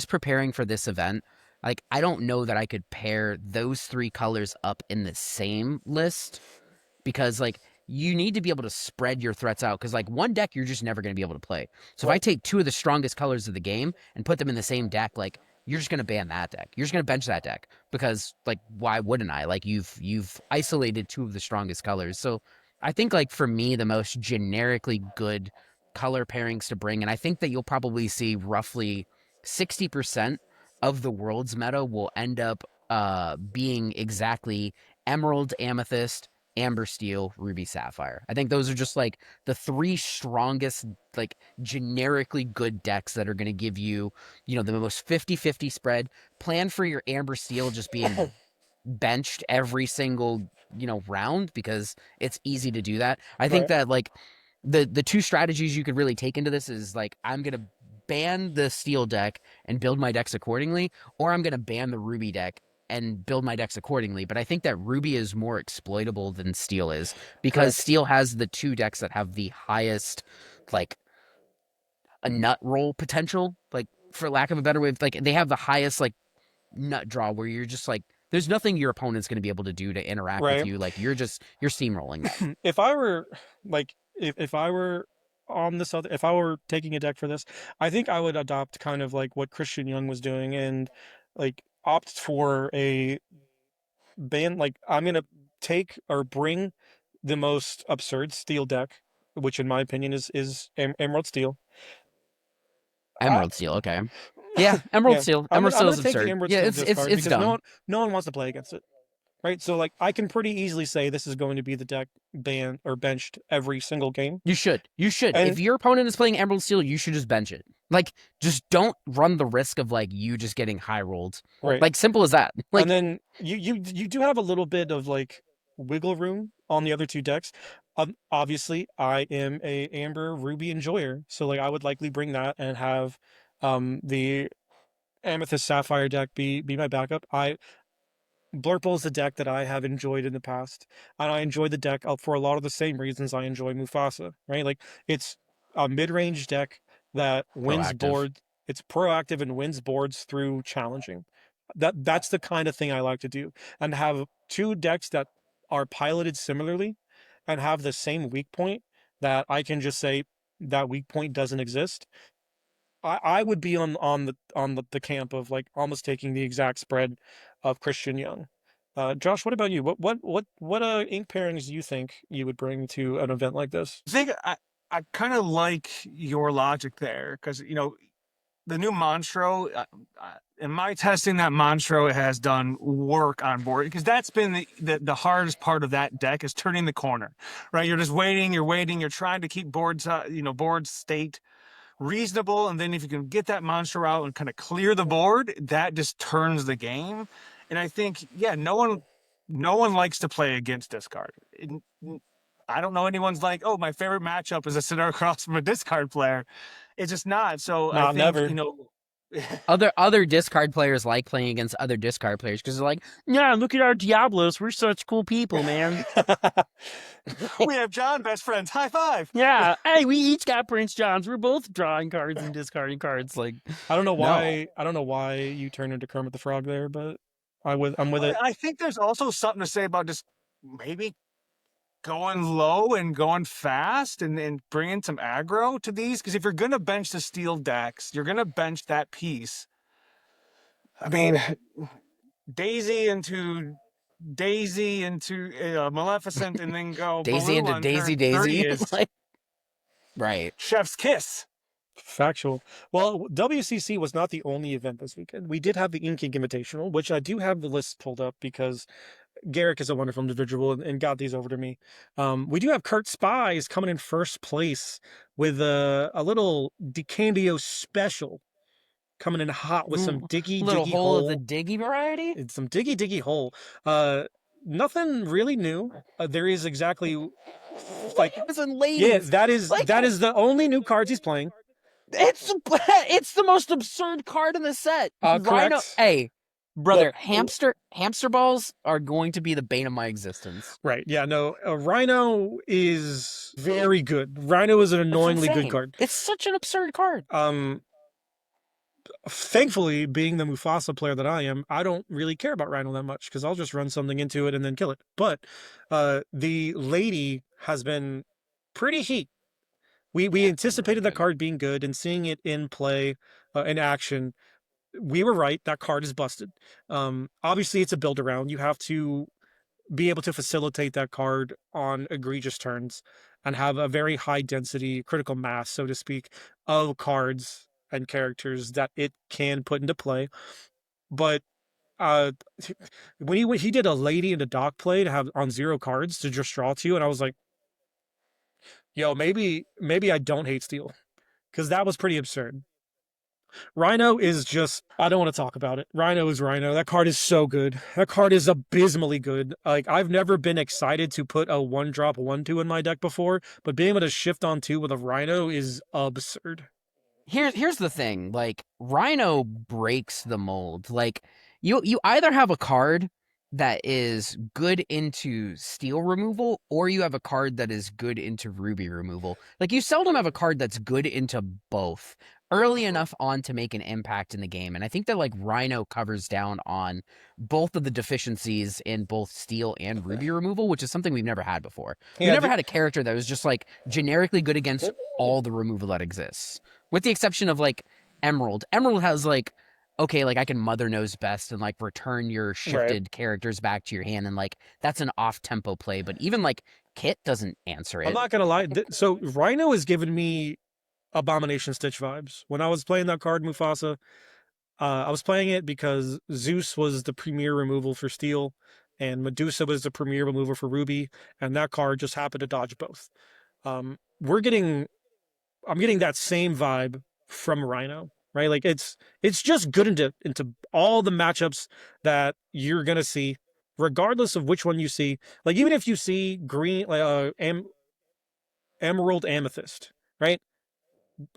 preparing for this event, like I don't know that I could pair those 3 colors up in the same list, because like you need to be able to spread your threats out, because like one deck you're just never going to be able to play. So if I take 2 of the strongest colors of the game and put them in the same deck, like you're just going to ban that deck. You're just going to bench that deck, because like why wouldn't I? Like you've isolated 2 of the strongest colors. So I think like for me the most generically good color pairings to bring, and I think that you'll probably see roughly 60% of the world's meta will end up being exactly Emerald, Amethyst, Amber Steel, Ruby Sapphire. I think those are just like the 3 strongest, like generically good decks that are going to give you, you know, the most 50-50 spread. Plan for your Amber Steel just being benched every single, you know, round, because it's easy to do that. I think that like the 2 strategies you could really take into this is like, I'm going to ban the Steel deck and build my decks accordingly, or I'm going to ban the Ruby deck and build my decks accordingly. But I think that Ruby is more exploitable than Steel is, because Steel has the 2 decks that have the highest, like, a nut roll potential, like, for lack of a better way, like, they have the highest, like, nut draw, where you're just like, there's nothing your opponent's going to be able to do to interact with you. Like, you're steamrolling. If I were like, if I were on this other, if I were taking a deck for this, I think I would adopt kind of like what Christian Young was doing and like opt for a ban. Like I'm gonna take or bring the most absurd steel deck, which in my opinion is Emerald Steel. I, Emerald Steel, okay. Yeah, yeah, Emerald Steel. Emerald I'm Steel gonna is take the absurd. Emerald Yeah, Steel it's discard it's because dumb. no one wants to play against it. Right? So like I can pretty easily say this is going to be the deck banned or benched every single game. You should. You should. If And your opponent is playing Emerald Steel, you should just bench it. Like, just don't run the risk of like you just getting high rolled. right. Like, simple as that. Like, And then you do have a little bit of like wiggle room on the other two decks. Obviously, I am a Amber Ruby enjoyer, so like I would likely bring that and have the Amethyst Sapphire deck be my backup. Blurple is a deck that I have enjoyed in the past, and I enjoy the deck for a lot of the same reasons I enjoy Mufasa, right? Like it's a mid-range deck that wins proactive. board. It's proactive and wins boards through challenging. That's the kind of thing I like to do, and have two decks that are piloted similarly, and have the same weak point that I can just say that weak point doesn't exist. I would be on the camp of like almost taking the exact spread of Christian Young. Josh, what about you? What ink pairings do you think you would bring to an event like this? I think I kind of like your logic there because the new Monstro. In my testing, that Monstro has done work on board because that's been the hardest part of that deck is turning the corner, right? You're just waiting, you're trying to keep boards, board state reasonable, and then if you can get that monster out and kind of clear the board, that just turns the game. And I think, yeah, no one likes to play against discard. I don't know anyone's like, oh, my favorite matchup is to sit across from a discard player. It's just not. So I Not think, never. Other discard players like playing against other discard players because they're like, yeah, look at our Diablos. We're such cool people, man. we have John, best friends. High five. Yeah. Hey, we each got Prince Johns. We're both drawing cards and discarding cards. Like, I don't know no. why you turned into Kermit the Frog there, but I'm with it. I think there's also something to say about just maybe going low and going fast and bringing some aggro to these. Because if you're going to bench the steel decks, you're going to bench that piece. I mean, Daisy into Maleficent and then go Daisy blue into on Daisy turn 30 Daisy. is Like, right. chef's kiss. Factual. Well, WCC was not the only event this weekend. We did have the Inc Invitational, which I do have the list pulled up because Garrick is a wonderful individual and got these over to me. We do have Kurt Spies coming in first place with a little Decandio special coming in hot with some diggy Little diggy hole of the hole. diggy variety. It's some diggy diggy hole. Nothing really new. There is exactly like Listen, ladies. yeah, that is the only new cards he's playing. It's the most absurd card in the set. Rhino. Correct. Hey, brother, Look, hamster balls are going to be the bane of my existence. Right. Yeah. No. Rhino is very good. Rhino is an annoyingly good card. It's such an absurd card. Thankfully, being the Mufasa player that I am, I don't really care about Rhino that much because I'll just run something into it and then kill it. But the lady has been pretty heat. We anticipated that card being good and seeing it in play, in action. We were right. That card is busted. Obviously, it's a build around. You have to be able to facilitate that card on egregious turns and have a very high density, critical mass, so to speak, of cards and characters that it can put into play. But when he did a lady and a dock play to have on 0 cards to just draw 2, and I was like, yo, maybe I don't hate steel because that was pretty absurd. Rhino is just, I don't want to talk about it. Rhino is Rhino. That card is so good. That card is abysmally good. Like, I've never been excited to put a 1-drop 1/2 in my deck before, but being able to shift on 2 with a Rhino is absurd. Here's the thing. Like, Rhino breaks the mold. Like, you either have a card that is good into steel removal, or you have a card that is good into ruby removal. Like, you seldom have a card that's good into both. early enough on to make an impact in the game. And I think that like Rhino covers down on both of the deficiencies in both steel and ruby removal, which is something we've never had before. We Yeah, never had a character that was just like generically good against all the removal that exists, with the exception of like Emerald. Emerald has like, okay, like I can Mother Knows Best and like return your right. shifted characters back to your hand, and like that's an off tempo play. But even like Kit doesn't answer I'm it. not gonna lie. So Rhino has given me Abomination Stitch vibes. When I was playing that card, Mufasa, I was playing it because Zeus was the premier removal for Steel, and Medusa was the premier removal for Ruby, and that card just happened to dodge both. We're getting, I'm getting that same vibe from Rhino, right? Like it's just good into all the matchups that you're gonna see, regardless of which one you see. Like even if you see green, like Emerald Amethyst, right?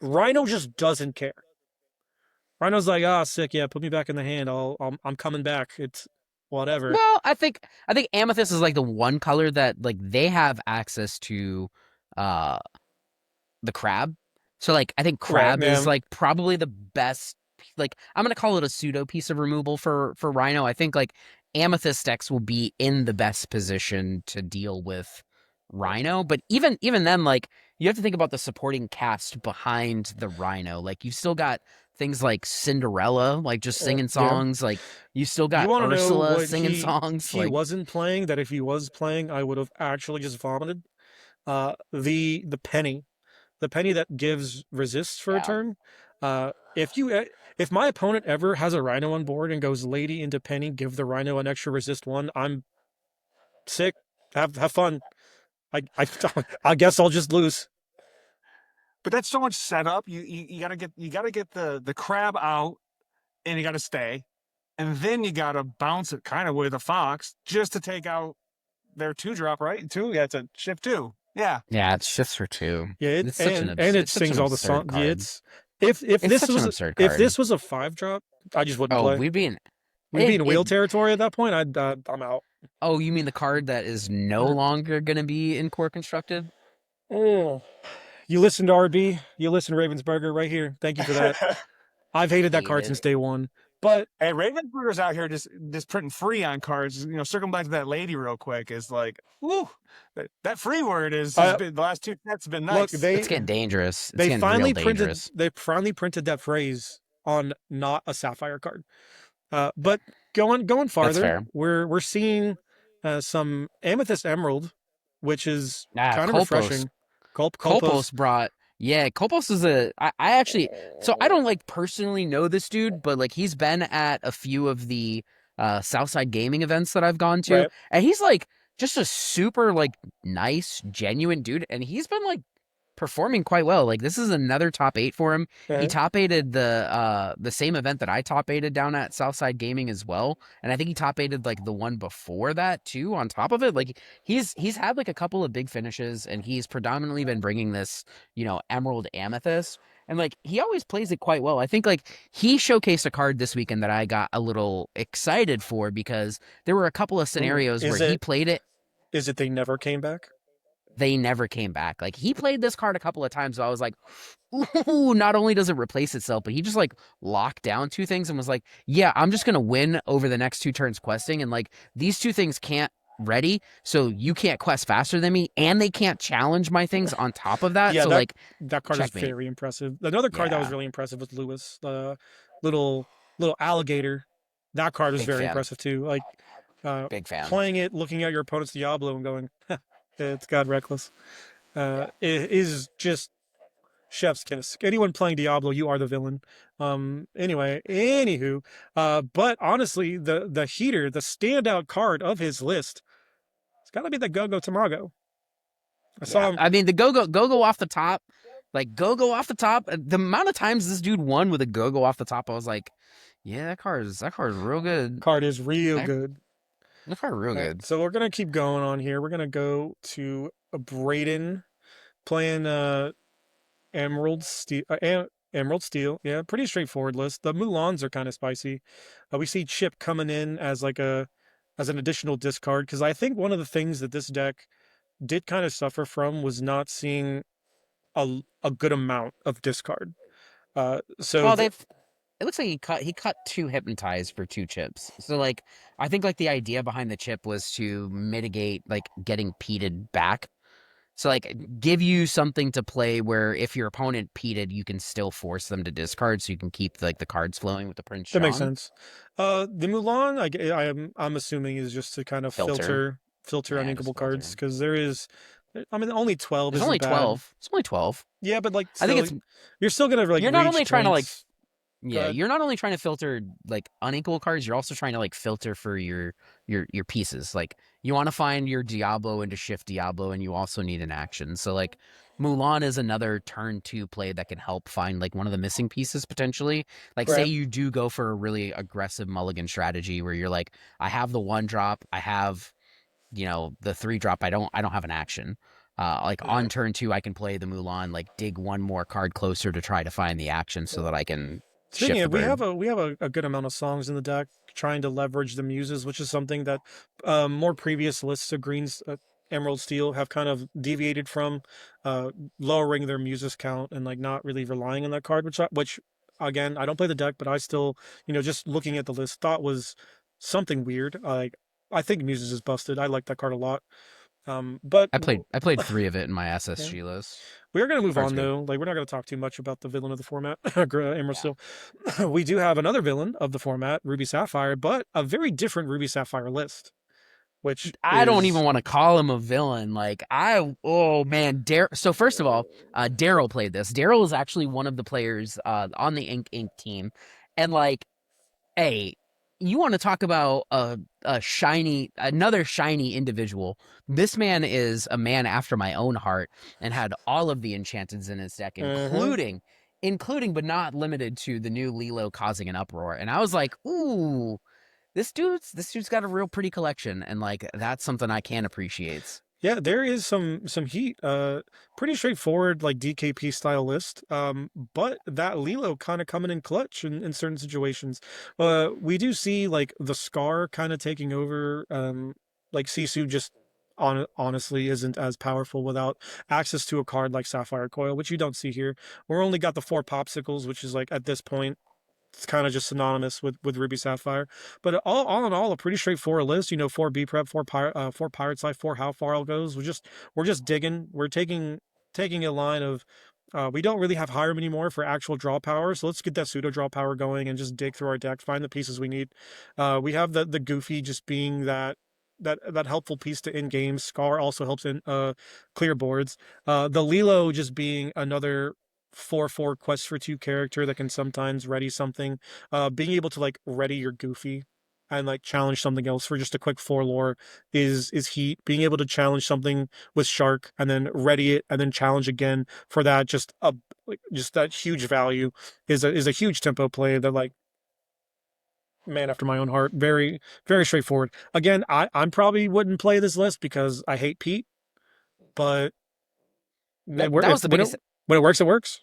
Rhino just doesn't care. Rhino's like, ah, sick, yeah, put me back in the hand. I'm coming back. It's whatever. Well, I think amethyst is like the one color that like they have access to uh the crab. So like I think Right, crab is man. like probably the best, like I'm gonna call it a pseudo piece of removal for Rhino. I think like amethyst decks will be in the best position to deal with Rhino, but even then, like you have to think about the supporting cast behind the Rhino. Like you still got things like Cinderella, like just singing Yeah. songs. Like you still You got want to know Ursula what singing songs. he Like wasn't playing? That if he was playing, I would have actually just vomited. The penny, the penny that gives resists for a yeah, turn. If my opponent ever has a Rhino on board and goes Lady into Penny, give the Rhino an extra resist one. I'm sick. Have fun. I I guess I'll just lose. But that's so much setup. You gotta get the crab out, and you gotta stay, and then you gotta bounce it kind of with a fox just to take out their 2-drop, right? Two, yeah, it's a shift 2. Yeah. yeah, it's shifts for two. Yeah, It's such an it it's such an sings all the absurd songs. Yeah, card. it's It's such an absurd if card. this was a 5-drop, I just wouldn't Oh, play. we'd be in We'd be it. in It wheel territory at that point. I'm out. Oh, you mean the card that is no longer gonna be in core constructed? Oh, you listen to RB, you listen to Ravensburger right here. Thank you for that. I've hated that Hate card it. since day one. But Hey, Ravensburger's out here just printing free on cards. Circling back to that lady real quick is like, woo, that free word has been the last 2 sets have been look, nice. It's getting dangerous. It's getting real dangerous. they finally printed that phrase on not a sapphire card. But going That's farther, fair. we're seeing some amethyst emerald, which is Ah, kind of Kolpos. refreshing. Kolpos. Kolpos brought. Yeah, Kolpos is a. I actually. So I don't like personally know this dude, but like he's been at a few of the Southside gaming events that I've gone to, Right. and he's like just a super like nice, genuine dude, and he's been like performing quite well. Like this is another top 8 for him. He Uh-huh. top aided the same event that I top aided down at Southside Gaming as well. And I think he top aided like the one before that too on top of it. Like he's had like a couple of big finishes, and he's predominantly been bringing this, Emerald Amethyst. And like he always plays it quite well. I think like he showcased a card this weekend that I got a little excited for, because there were a couple of scenarios where he played it. Is it they never came back? They never came back. Like he played this card a couple of times, so I was like, ooh, not only does it replace itself, but he just like locked down 2 things and was like, yeah, I'm just gonna win over the next 2 turns questing, and like these 2 things can't ready, so you can't quest faster than me, and they can't challenge my things on top of that. Yeah, So like that card is checkmate. very impressive. Another card that was Yeah. really impressive was Lewis, the little alligator. That card was Big very fan. impressive too. Like Big fan. playing it, looking at your opponent's Diablo and going, it's God reckless. It is just chef's kiss. Anyone playing Diablo, you are the villain. Anywho, but honestly, the heater, the standout card of his list, it's got to be the Go-Go Tamago. I saw him. I mean, the go-go off the top, like go-go off the top. The amount of times this dude won with a go-go off the top, I was like, yeah, that card is real good. Card is real good. That card real good. So we're gonna keep going on here. We're gonna go to Braden playing Emerald Steel. Emerald Steel, yeah, pretty straightforward list. The Mulans are kind of spicy. We see Chip coming in as as an additional discard, because I think one of the things that this deck did kind of suffer from was not seeing a good amount of discard. So Well, it looks like he cut 2 hypnotize for 2 chips. So like I think like the idea behind the chip was to mitigate like getting peated back. So like give you something to play where if your opponent peated, you can still force them to discard so you can keep like the cards flowing with the Prince that makes Strong. sense. The Mulan, I'm assuming is just to kind of Filter. filter Yeah, just uninkable cards filter. because there is, I mean, only 12 There's isn't only bad. 12. It's only 12. Yeah, but like I think still, it's you're still gonna like you're not reach only trying to like points. Go yeah, ahead. you're not only trying to filter like unequal cards, you're also trying to like filter for your pieces. Like you want to find your Diablo into Shift Diablo, and you also need an action. So like Mulan is another turn 2 play that can help find like one of the missing pieces potentially. Like say Right. you do go for a really aggressive mulligan strategy where you're like, I have the 1 drop, I have the 3 drop, I don't have an action. Like on turn 2, I can play the Mulan, like dig 1 more card closer to try to find the action so that I can Speaking shift the of, bird. we have a good amount of songs in the deck trying to leverage the muses, which is something that more previous lists of greens, Emerald Steel have kind of deviated from, uh, lowering their muses count and like not really relying on that card, which again I don't play the deck, but I still just looking at the list thought was something weird. Like I think muses is busted. I like that card a lot. But I played 3 of it in my yeah. SSG list. We're going to move Card's on good. though. Like we're not going to talk too much about the villain of the format, Emerald Yeah. Steel. We do have another villain of the format, Ruby Sapphire, but a very different Ruby Sapphire list, which I don't even is want to call him a villain. Like oh man, So first of all, Daryl played this. Daryl is actually one of the players on the Inc team, and like, hey, you want to talk about another shiny individual? This man is a man after my own heart, and had all of the enchanteds in his deck, uh-huh. including but not limited to the new Lilo causing an uproar. And I was like, ooh, this dude's got a real pretty collection, and like that's something I can appreciate. Yeah, there is some heat. Pretty straightforward, like DKP style list. But that Lilo kind of coming in clutch in certain situations. We do see like the Scar kind of taking over. Like Sisu just honestly isn't as powerful without access to a card like Sapphire Coil, which you don't see here. We're only got the 4 popsicles, which is like at this point it's kind of just synonymous with Ruby Sapphire. But all in all, a pretty straightforward list. 4 B prep, 4 Pirate Life, 4 How Far It Goes. We're just digging. We're taking a line of we don't really have Hiram anymore for actual draw power, so let's get that pseudo draw power going and just dig through our deck, find the pieces we need. We have the Goofy just being that helpful piece to in games. Scar also helps in clear boards. The Lilo just being another 4/4 quest for 2 character that can sometimes ready something. Being able to like ready your Goofy and like challenge something else for just a quick 4 lore is heat. Being able to challenge something with Shark and then ready it and then challenge again for that just that huge value is a huge tempo play that like man after my own heart. Very very straightforward. Again, I'm probably wouldn't play this list because I hate Pete, but That was the biggest when it works, it works.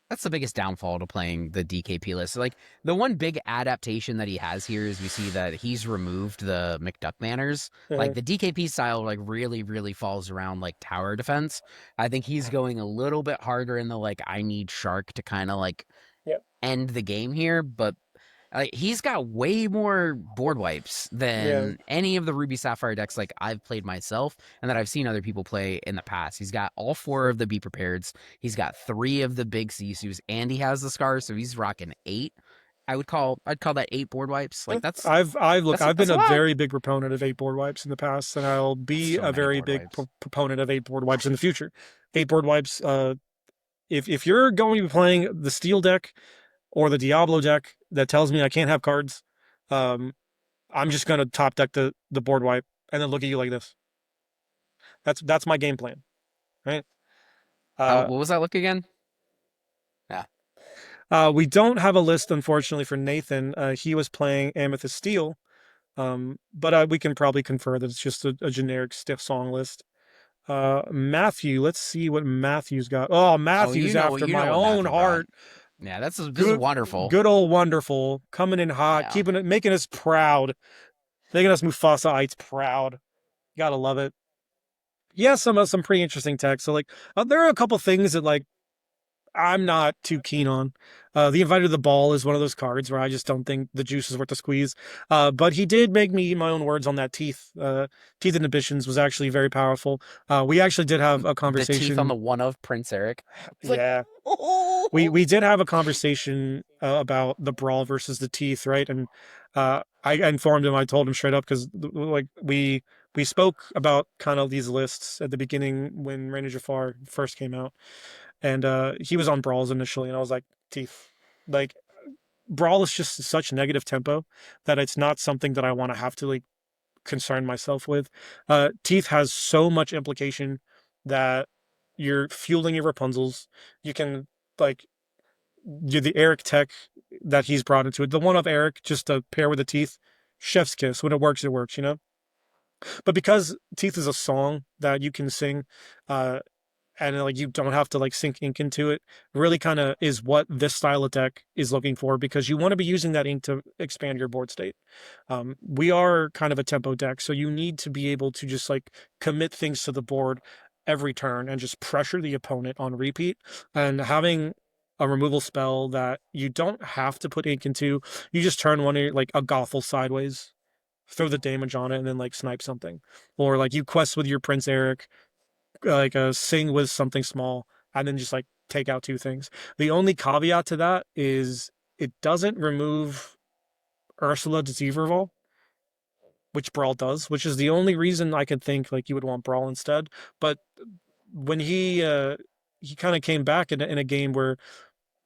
That's the biggest downfall to playing the DKP list. Like the one big adaptation that he has here is we see that he's removed the McDuck manners. Like Mhm. the DKP style like really, really falls around like tower defense. I think he's going a little bit harder in the like I need Shark to kind of like Yep. end the game here, but he's got way more board wipes Yeah. than any of the Ruby Sapphire decks like I've played myself and that I've seen other people play in the past. He's got all 4 of the Be Prepareds. He's got 3 of the big Sisus, and he has the scars, so he's rocking 8. I'd call that 8 board wipes. Like I've been that's a a lot. very big proponent of 8 board wipes in the past, and I'll That's be so a many very board big wipes. proponent of 8 board wipes in the future. 8 board wipes. If you're going to be playing the Steel deck or the Diablo deck that tells me I can't have cards, um, I'm just gonna top deck the board wipe and then look at you like this. That's my game plan, right? How Uh, what was that look again? Yeah. we don't have a list unfortunately for Nathan. He was playing Amethyst Steel, but we can probably confer that it's just a generic stiff song list. Matthew, let's see what Matthew's got. Oh, Oh, Matthew's after you my know what own Matthew brought. heart. Yeah, this is Good, wonderful. good old wonderful, coming in hot, Yeah. keeping it, making us proud, making us Mufasaites proud. Gotta love it. Yeah, some pretty interesting text. So like, there are a couple things that like I'm not too keen on. The Invited to the Ball is one of those cards where I just don't think the juice is worth the squeeze. But he did make me eat my own words on that teeth. Teeth Inhibitions was actually very powerful. We actually did have a The teeth on conversation. the one of Prince Eric. It's like, Yeah, oh. we did have a conversation about the Brawl versus the Teeth, right? And I informed him. I told him straight up because like we spoke about kind of these lists at the beginning when Rain of Jafar first came out, and he was on Brawls initially, and I was like, Teeth, like Brawl is just such negative tempo that it's not something that I want to have to like concern myself with. Teeth has so much implication that you're fueling your Rapunzels. You can like you're the Eric tech that he's brought into it. The one of Eric just to pair with the Teeth, chef's kiss. When it works, you know. But because Teeth is a song that you can sing, uh, and like you don't have to like sink ink into it, really kind of is what this style of deck is looking for, because you want to be using that ink to expand your board state. We are kind of a tempo deck, so you need to be able to just like commit things to the board every turn and just pressure the opponent on repeat. And having a removal spell that you don't have to put ink into, you just turn one like a Gothel sideways, throw the damage on it, and then like snipe something, or like you quest with your Prince Eric, like a sing with something small, and then just like take out two things. The only caveat to that is it doesn't remove Ursula Deceiverval, which Brawl does, which is the only reason I could think like you would want Brawl instead. But when he kind of came back in a game where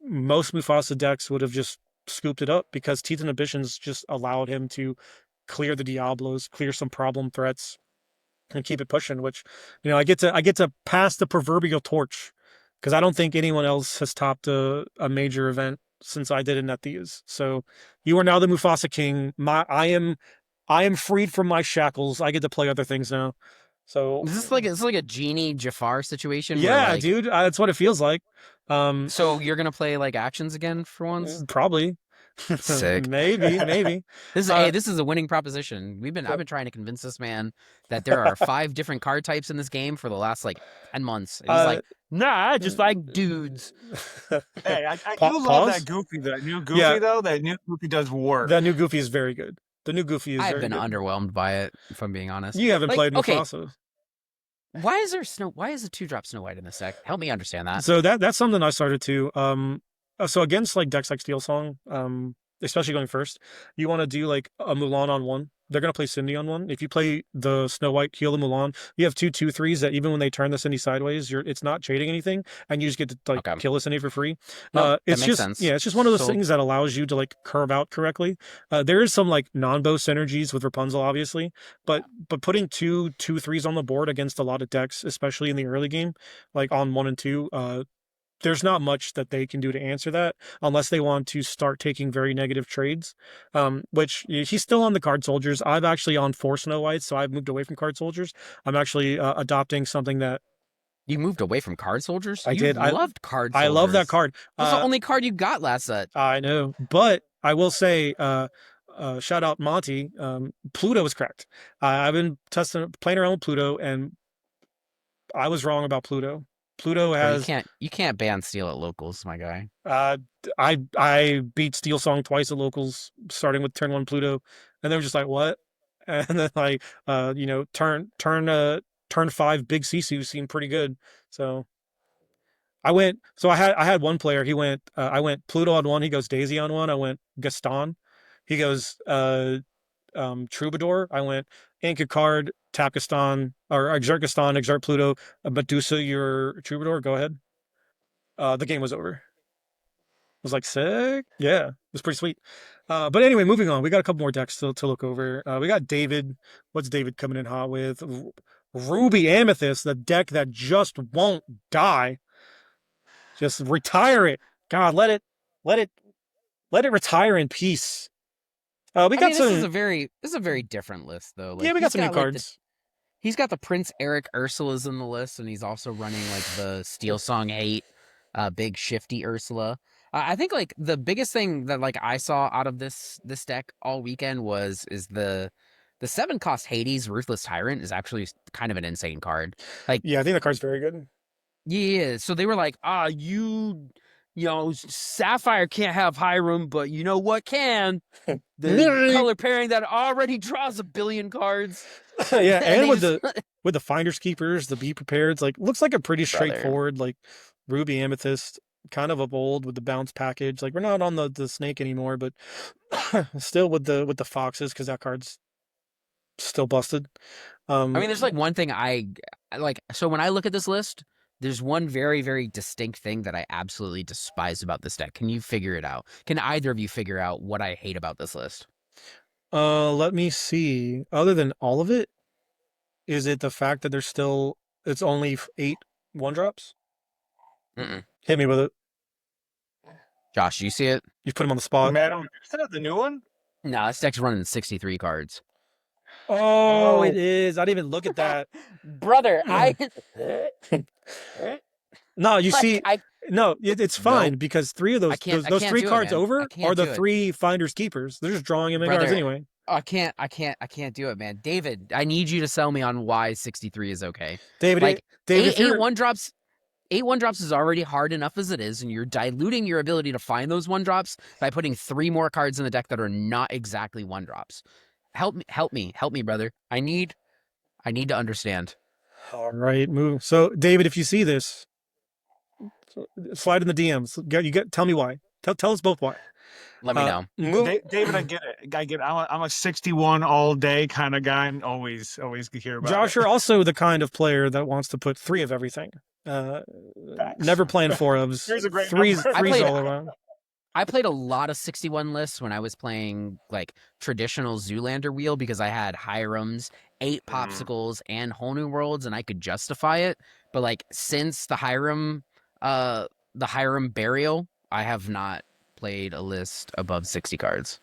most Mufasa decks would have just scooped it up, because Teeth Inhibitions just allowed him to clear the Diablos, clear some problem threats, and keep it pushing. Which, you know, I get to pass the proverbial torch, because I don't think anyone else has topped a major event since I did in Nethias. So you are now the Mufasa King. I am freed from my shackles. I get to play other things now. So Is this like a Genie Jafar situation where yeah, like, dude, that's what it feels like. so you're gonna play like actions again for once? Probably, Sick. maybe. Hey, Uh, this is a winning proposition. I've so, been trying to convince this man that there are 5 different card types in this game for the last like 10 months. And he's uh, like, nah, I just like dudes. Hey, I do love that pause. Goofy. That new Yeah, Goofy though. That new Goofy does work. that new Goofy is very good. The new Goofy is I've very been good. underwhelmed by it, if I'm being honest. You haven't Like, played okay, Mufasa. why is a 2-drop Snow White in this deck? Help me understand that. So that's something I started to. So against like decks like Steel Song, especially going first, you want to do like a Mulan on one. They're gonna play Cindy on one. If you play the Snow White, heal the Mulan, you have 2/2/3s that even when they turn the Cindy sideways, it's not trading anything, and you just get to like Okay. kill the Cindy for free. Nope, that It's makes just sense. yeah, it's just one of those So things that allows you to like curve out correctly. There is some like non-bow synergies with Rapunzel, obviously, but putting 2/2/3s on the board against a lot of decks, especially in the early game, like on 1 and 2, there's not much that they can do to answer that unless they want to start taking very negative trades. Which he's still on the card soldiers. I've actually on 4 Snow Whites, so I've moved away from card soldiers. I'm actually adopting something that you moved away from Card Soldiers? I You did. loved Card I love that Soldiers. card. That's the only card you got last set. I know, but I will say, shout out Monty. Pluto was correct. I've been playing around with Pluto, and I was wrong about Pluto. Pluto Bro, has you can't ban steal at locals, my guy. Uh, I beat Steel Song twice at locals, starting with turn 1 Pluto, and they were just like, "What?" And then like, turn 5 Big Sisu seemed pretty good. So I went. So I had one player. I went Pluto on one. He goes Daisy on one. I went Gaston. He goes Troubadour. I went Ink a card, tap Gaston, or exert Gaston, exert Pluto, Medusa your Troubadour. Go ahead. The game was over. Was like sick. Yeah, it was pretty sweet. But anyway, moving on. We got a couple more decks to look over. We got David. What's David coming in hot with? Ruby Amethyst, the deck that just won't die. Just retire it. God, let it, let it retire in peace. We got some. This is a very different list though. Like, Yeah, we got some new cards. He's got the Prince Eric Ursulas in the list, and he's also running like the Steel Song 8, big shifty Ursula. I think like the biggest thing that like I saw out of this deck all weekend is the 7-cost Hades Ruthless Tyrant is actually kind of an insane card. Like, Yeah, I think the card's very good. Yeah, so they were like, Sapphire can't have Hiram, but you know what can? The color pairing that already draws a billion cards. Yeah, And and they with just, the finders keepers, the be prepared, like looks like a pretty brother, straightforward like ruby amethyst kind of a bold with the bounce package. Like we're not on the snake anymore, but still with the foxes because that card's still busted. I mean, there's like one thing I like. So when I look at this list, there's one very, very distinct thing that I absolutely despise about this deck. Can you figure it out? Can either of you figure out what I hate about this list? let me see. Other than all of it, is it the fact that there's still it's only 8 1-drops? Mm-mm. Hit me with it. Josh, do you see it? You put him on the spot. Madam, is that the new one? No, this deck's running 63 cards. Oh, it is. I didn't even look at that. Brother, No, you like, see, no, it's fine Nope. because 3 of those I can't those do 3 it, cards man. I over can't are the do it. 3 finders keepers. They're just drawing him in cards Brother, anyway. I can't do it, man. David, I need you to sell me on why 63 is okay. David, Like David, if eight you're 1-drops. 8 1-drops is already hard enough as it is, and you're diluting your ability to find those 1-drops by putting 3 more cards in the deck that are not exactly 1-drops. Help me, brother. I need to understand. all right, move. So, David, if you see this, slide in the DMs. Tell me why. Tell us both why. Let me know. David, I get it. I'm a 61 all day kind of guy, and always hear about Josh, it. you're also the kind of player that wants to put 3 of everything. Never playing 4 ofs. Here's a great threes number. all around. I played a lot of 61 lists when I was playing like traditional Zoolander wheel because I had Hirams, 8 popsicles, and whole new worlds, and I could justify it. But like since the Hiram burial, I have not played a list above 60 cards.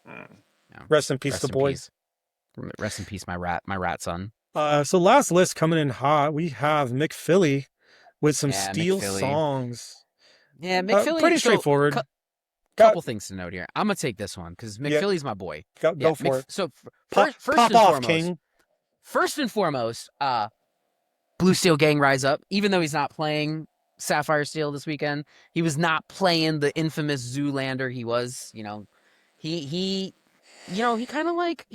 Mm. Yeah. Rest in peace, the boy. Peace. Rest in peace, my rat son. So last list coming in hot, we have McPhilly with some steel McPhilly. songs. Yeah, McPhilly. Pretty straightforward. Couple things to note here. I'm gonna take this one because McPhilly's my boy. Go for it. So Pop first off, and foremost, King. First and foremost, Blue Steel Gang rise up. Even though he's not playing Sapphire Steel this weekend, he was not playing the infamous Zoolander. He was, he kind of like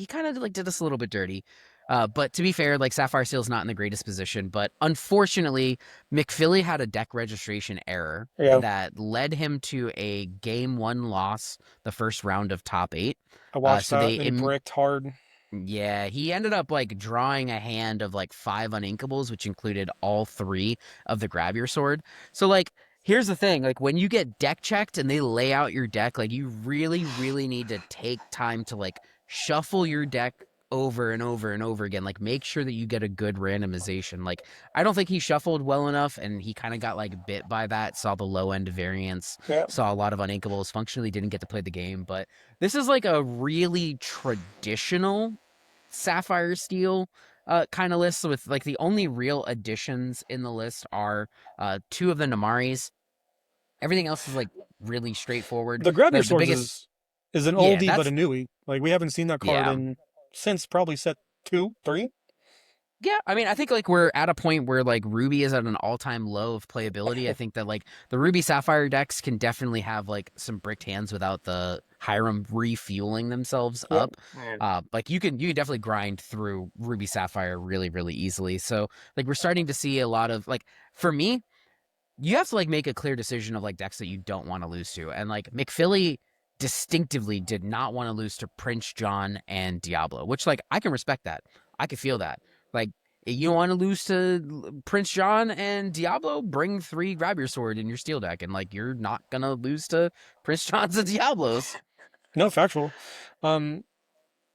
did us a little bit dirty. But to be fair, like Sapphire Steel's not in the greatest position, but unfortunately, McPhilly had a deck registration error that led him to a game 1 loss the first round of top 8. I watched that and bricked hard. Yeah, he ended up like drawing a hand of like 5 uninkables, which included all 3 of the grab your sword. So like, here's the thing, like when you get deck checked and they lay out your deck, like you really, really need to take time to like shuffle your deck over and over and over again. Like make sure that you get a good randomization. Like I don't think he shuffled well enough and he kind of got like bit by that, saw the low end variance, saw a lot of uninkables, functionally didn't get to play the game. But this is like a really traditional Sapphire Steel kind of list with like the only real additions in the list are 2 of the Namaris. Everything else is like really straightforward. The Grab Your Swords is an oldie but a newie. Like we haven't seen that card since probably set 2, 3. Yeah, I mean, I think like we're at a point where like Ruby is at an all-time low of playability. I think that like the Ruby Sapphire decks can definitely have like some bricked hands without the Hiram refueling themselves up. Like you can definitely grind through Ruby Sapphire really, really easily. So like we're starting to see a lot of like, for me, you have to like make a clear decision of like decks that you don't want to lose to. And like McPhilly distinctively did not want to lose to Prince John and Diablo, which like I can respect that. I can feel that. Like, you don't want to lose to Prince John and Diablo, bring 3 Grab Your Sword in your steel deck, and like you're not gonna lose to Prince Johns and Diablos. No, factual.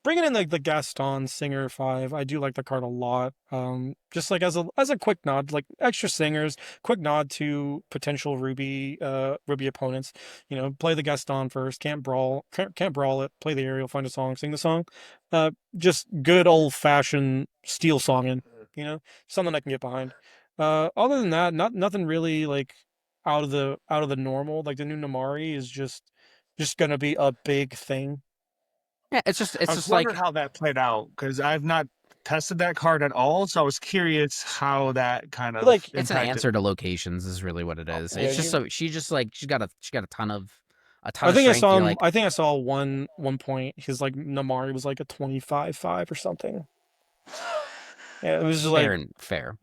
Bringing in like the Gaston Singer 5, I do like the card a lot. Just like as a quick nod, like extra singers, quick nod to potential Ruby opponents. Play the Gaston first. Can't brawl it. Play the aerial, find a song, sing the song. Just good old fashioned steel songing. Something I can get behind. Other than that, nothing really like out of the normal. Like the new Namari is just gonna be a big thing. Yeah, it's just I was wondering how that played out because I've not tested that card at all, so I was curious how that kind of Like, It's an impacted. answer to locations is really what it is. yeah, It's just you, so she's got a ton of I think I strength. saw You're him. like, I think I saw one point. His like Namari was like a 25-5 or something. Yeah, it was just like, fair.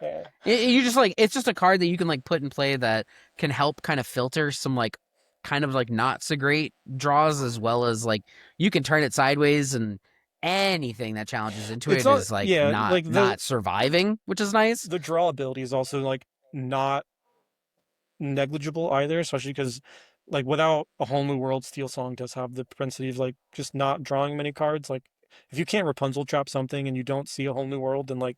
yeah. You just like, it's just a card that you can like put in play that can help kind of filter some like kind of like not so great draws, as well as like you can turn it sideways, and anything that challenges into It's it not. is like Yeah, like not surviving, which is nice. the draw ability is also like not negligible either, especially because like without a whole new world, Steel Song does have the propensity of like just not drawing many cards. Like if you can't Rapunzel trap something and you don't see a whole new world, then like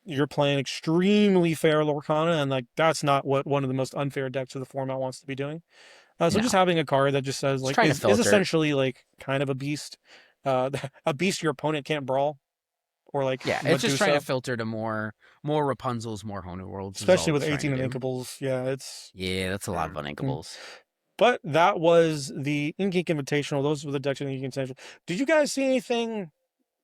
you're playing extremely fair Lorcana, and like that's not what one of the most unfair decks of the format wants to be doing. So No, just having a card that just says it's like trying to is filter. essentially like kind of a beast, a beast your opponent can't brawl, or like Yeah, it's just trying to Medusa, filter to more Rapunzels, more Hono Worlds is all especially with it's trying to 18 do. uninkables. Yeah, it's. Yeah, that's a lot of Mm. uninkables. But that was the Inc Invitational. Those were the decks in the Inc Invitational. Did you guys see anything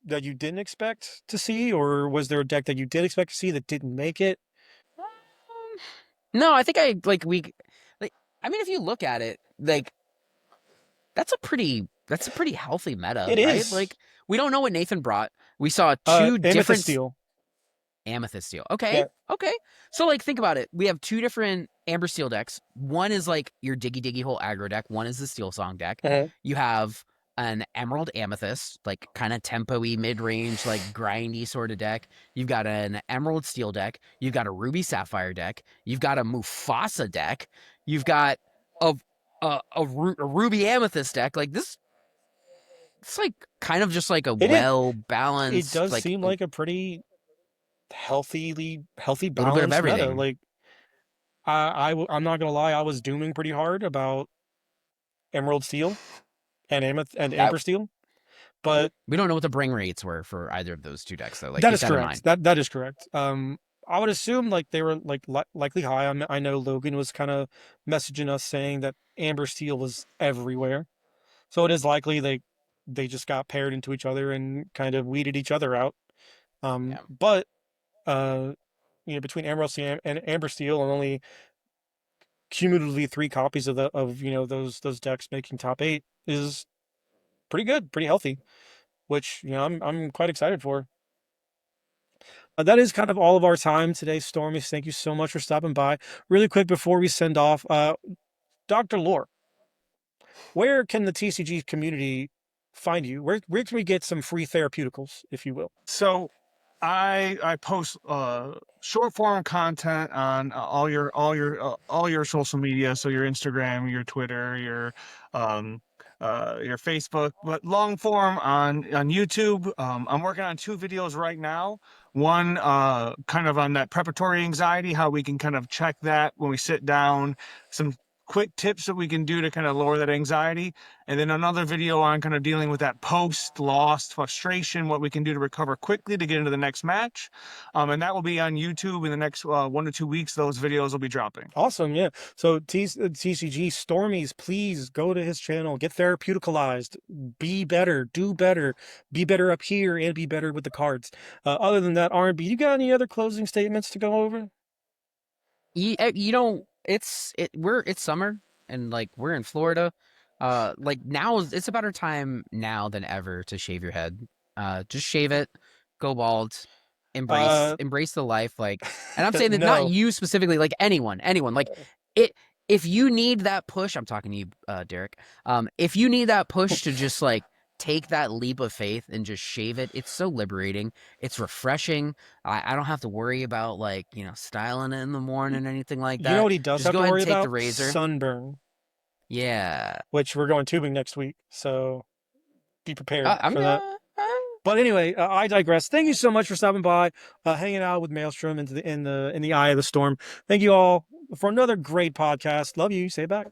that you didn't expect to see, or was there a deck that you did expect to see that didn't make it? No, I think I like we like. I mean, if you look at it, like that's a pretty healthy meta, It right? is. Like we don't know what Nathan brought. We saw two Amethyst different Steel. Amethyst Steel. Okay, Yeah. okay. So like think about it. We have two different Amber Steel decks. One is like your diggy hole aggro deck. One is the Steel Song deck. Mhm. You have an Emerald Amethyst, like kind of tempo-y, mid-range, like grindy sort of deck. You've got an Emerald Steel deck. You've got a Ruby Sapphire deck. You've got a Mufasa deck. You've got a a Ruby Amethyst deck. Like this, it's like kind of just like a It is. well It balanced, does like seem a like a pretty healthy little bit of balanced meta. everything. Like I'm not gonna lie, I was dooming pretty hard about Emerald Steel and Yeah, Amber Steel, but we don't know what the bring rates were for either of those two decks, though. Like, that keep is that in mind. correct. That is correct. I would assume like they were like likely high. I know Logan was kind of messaging us saying that Amber Steel was everywhere, so it is likely they just got paired into each other and kind of weeded each other out. Yeah. But between Emerald Steel and Amber Steel, and only cumulatively three copies of those decks making top eight is pretty good, pretty healthy, which I'm quite excited for. That is kind of all of our time today, Stormy. Thank you so much for stopping by. Really quick before we send off, Dr. Lore, where can the TCG community find you? Where can we get some free therapeuticals, if you will? So I post short form content on all your social media, so your Instagram, your Twitter, your Facebook, but long form on YouTube. I'm working on two videos right now. One kind of on that preparatory anxiety, how we can kind of check that when we sit down, some quick tips that we can do to kind of lower that anxiety, and then another video on kind of dealing with that post lost frustration, what we can do to recover quickly to get into the next match. And that will be on YouTube in the next 1 to 2 weeks. Those videos will be dropping. Awesome, yeah. So TCG Stormies, please go to his channel, get therapeuticalized, be better, do better, be better up here, and be better with the cards. Other than that, R&B, you got any other closing statements to go over? You know, it's summer, and like we're in Florida. Like now it's a better time now than ever to shave your head. Just shave it, go bald, Uh, embrace the life. Like, and I'm saying that not no. you specifically, like anyone. Like it. If you need that push, I'm talking to you, Derek. If you need that push to just like take that leap of faith and just shave it, it's so liberating. It's refreshing. I don't have to worry about like, styling it in the morning or anything like You know that. what he does Just have go to ahead and worry take the about? razor. Sunburn, Yeah. which we're going tubing next week, so be prepared I'm for that. gonna. But anyway, I digress. Thank you so much for stopping by, hanging out with Maelstrom in the eye of the storm. Thank you all for another great podcast. Love you. Say it back.